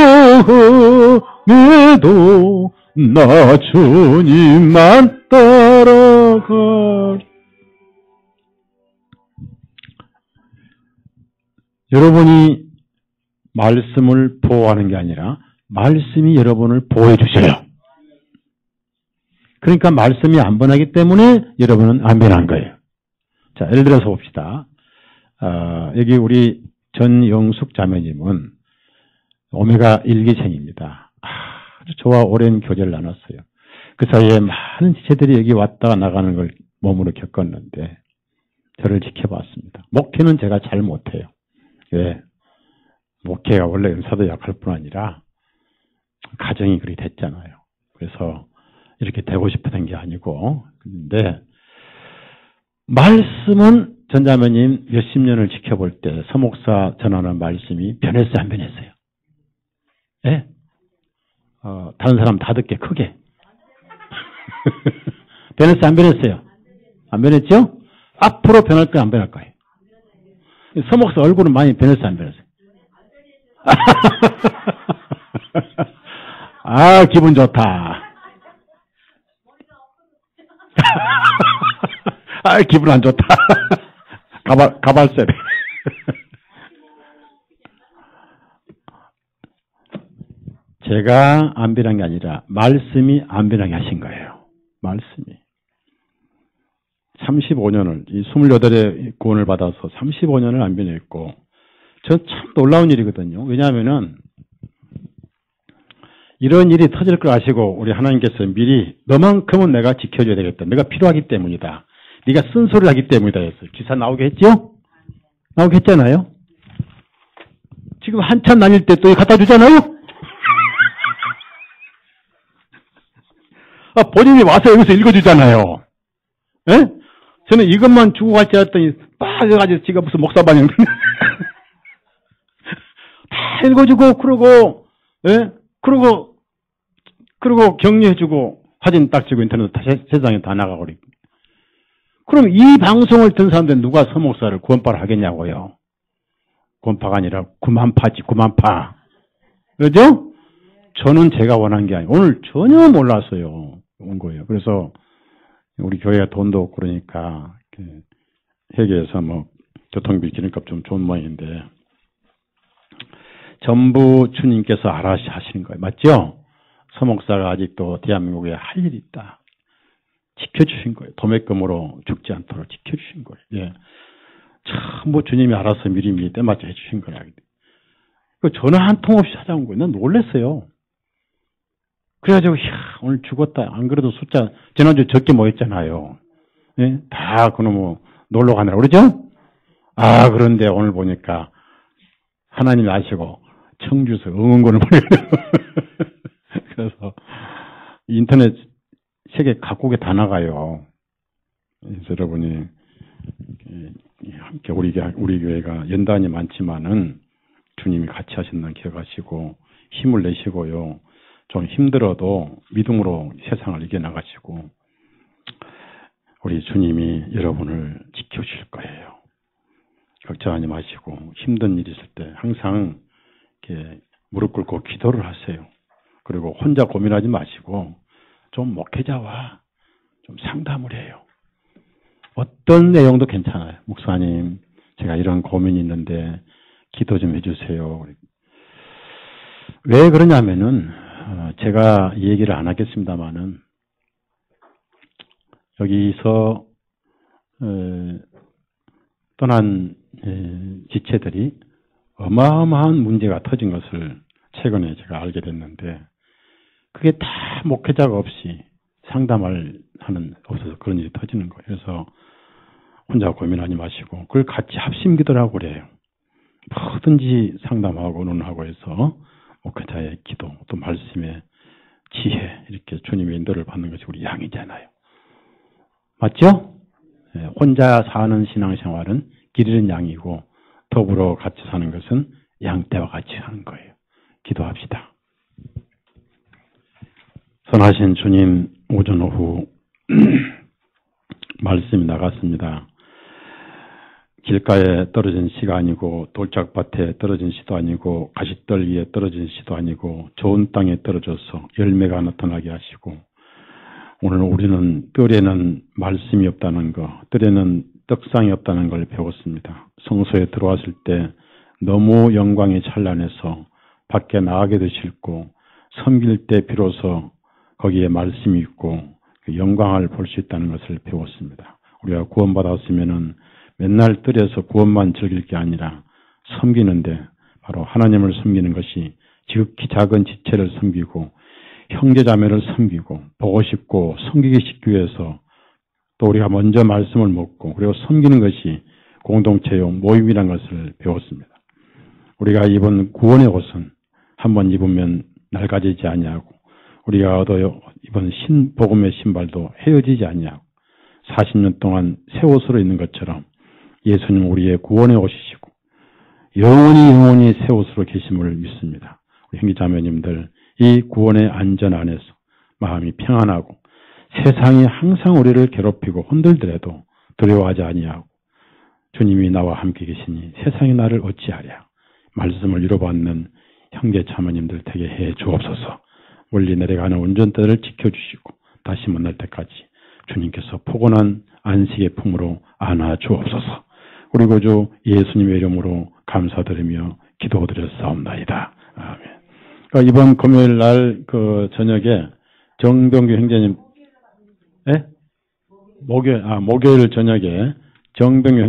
Speaker 1: 험해도 나 주님만 따라가. 여러분이 말씀을 보호하는 게 아니라 말씀이 여러분을 보호해 주셔요. 그러니까 말씀이 안 변하기 때문에 여러분은 안 변한 거예요. 자, 예를 들어서 봅시다. 여기 우리 전영숙 자매님은 오메가 1기생입니다. 아주 저와 오랜 교제를 나눴어요. 그 사이에 많은 지체들이 여기 왔다가 나가는 걸 몸으로 겪었는데 저를 지켜봤습니다. 목회는 제가 잘 못해요. 왜? 목회가 원래 은사도 약할 뿐 아니라 가정이 그렇게 됐잖아요. 그래서 이렇게 되고 싶었던 게 아니고, 근데 말씀은 전자매님 몇십 년을 지켜볼 때 서목사 전하는 말씀이 변했어요, 안 변했어요? 예? 다른 사람 다 듣게 크게. 변했어요, 안 변했어요? 안 변했죠? 앞으로 변할 거예요, 안 변할 거예요? 서목사 얼굴은 많이 변했어요, 안 변했어요? 아, 기분 좋다. 아, 기분 안 좋다. 가발세네. 제가 안 변한 게 아니라 말씀이 안 변하게 하신 거예요. 말씀이. 35년을, 이 28의 구원을 받아서 35년을 안 변했고, 저 참 놀라운 일이거든요. 왜냐하면은, 이런 일이 터질 걸 아시고, 우리 하나님께서 미리, 너만큼은 내가 지켜줘야 되겠다. 내가 필요하기 때문이다. 네가 쓴소리를 하기 때문이다 해서 기사 나오게 했죠? 나오게 했잖아요? 지금 한참 다닐 때 또 갖다 주잖아요? 본인이 와서 여기서 읽어주잖아요. 예? 저는 이것만 주고 갈 줄 알았더니 빠져가지고 지가 무슨 목사반영 다 읽어주고 그러고 예? 그러고 격려해주고 사진 딱 찍고 인터넷 다 세상에 다 나가고 그래. 그럼 이 방송을 듣는 사람들 누가 서목사를 구원파를 하겠냐고요. 구원파가 아니라 구만파지, 구만파. 그죠? 저는 제가 원한 게 아니고 오늘 전혀 몰랐어요. 온 거예요. 그래서 우리 교회가 돈도 없고 그러니까 회계에서 뭐 교통비 기름값 좀 좋은 모양인데 전부 주님께서 알아서 하시는 거예요. 맞죠? 서목사가 아직도 대한민국에 할 일이 있다. 지켜주신 거예요. 도매금으로 죽지 않도록 지켜주신 거예요. 예. 참, 뭐 주님이 알아서 미리 때맞춰 해주신 거라. 전화 한 통 없이 찾아온 거예요. 난 놀랐어요. 그래가지고, 오늘 죽었다. 안 그래도 숫자, 지난주 적게 모였잖아요. 예? 다 그놈 놀러 가느라. 그러죠? 아, 그런데 오늘 보니까 하나님 아시고 청주에서 응원권을 보내요. 그래서 인터넷 세계 각국에 다 나가요. 그래서 여러분이 함께 우리 교회가 연단이 많지만은 주님이 같이 하신다는 기억하시고 힘을 내시고요. 좀 힘들어도 믿음으로 세상을 이겨나가시고 우리 주님이 여러분을 지켜주실 거예요. 걱정하지 마시고 힘든 일이 있을 때 항상 이렇게 무릎 꿇고 기도를 하세요. 그리고 혼자 고민하지 마시고 좀 목회자와 좀 상담을 해요. 어떤 내용도 괜찮아요. 목사님, 제가 이런 고민이 있는데 기도 좀 해주세요. 왜 그러냐면은 제가 이 얘기를 안 하겠습니다만은 여기서 떠난 지체들이 어마어마한 문제가 터진 것을 최근에 제가 알게 됐는데 그게 다 목회자가 없이 상담을 없어서 그런 일이 터지는 거예요. 그래서 혼자 고민하지 마시고 그걸 같이 합심기도를 하고 그래요. 뭐든지 상담하고 논하고 해서 목회자의 기도 또 말씀의 지혜 이렇게 주님의 인도를 받는 것이 우리 양이잖아요. 맞죠? 혼자 사는 신앙생활은 길 잃은 양이고 더불어 같이 사는 것은 양떼와 같이 하는 거예요. 기도합시다. 선하신 주님, 오전 오후 말씀이 나갔습니다. 길가에 떨어진 씨가 아니고 돌짝밭에 떨어진 씨도 아니고 가시떨 위에 떨어진 씨도 아니고 좋은 땅에 떨어져서 열매가 나타나게 하시고 오늘 우리는 뜰에는 말씀이 없다는 거, 뜰에는 떡상이 없다는 걸 배웠습니다. 성소에 들어왔을 때 너무 영광이 찬란해서 밖에 나가기도 싫고 섬길 때 비로소 거기에 말씀이 있고 그 영광을 볼 수 있다는 것을 배웠습니다. 우리가 구원받았으면은 맨날 뜰에서 구원만 즐길 게 아니라 섬기는데 바로 하나님을 섬기는 것이 지극히 작은 지체를 섬기고 형제자매를 섬기고 보고 싶고 섬기기 쉽기 위해서 또 우리가 먼저 말씀을 먹고 그리고 섬기는 것이 공동체의 모임이라는 것을 배웠습니다. 우리가 입은 구원의 옷은 한번 입으면 낡아지지 아니하고 우리가 얻어 입은 복음의 신발도 헤어지지 아니하고 40년 동안 새 옷으로 있는 것처럼 예수님 우리의 구원의 옷이시고 영원히 새 옷으로 계심을 믿습니다. 우리 형제자매님들 이 구원의 안전 안에서 마음이 평안하고 세상이 항상 우리를 괴롭히고 흔들더라도 두려워하지 아니하고 주님이 나와 함께 계시니 세상이 나를 어찌하랴 말씀을 이뤄받는 형제자매님들 되게 해 주옵소서. 멀리 내려가는 운전대를 지켜주시고 다시 만날 때까지 주님께서 포근한 안식의 품으로 안아 주옵소서. 그리고 주 예수님의 이름으로 감사드리며 기도드렸사옵나이다. 아멘. 그러니까 이번 금요일 날 그 저녁에 정병규 형제님, 목요일 저녁에 정병규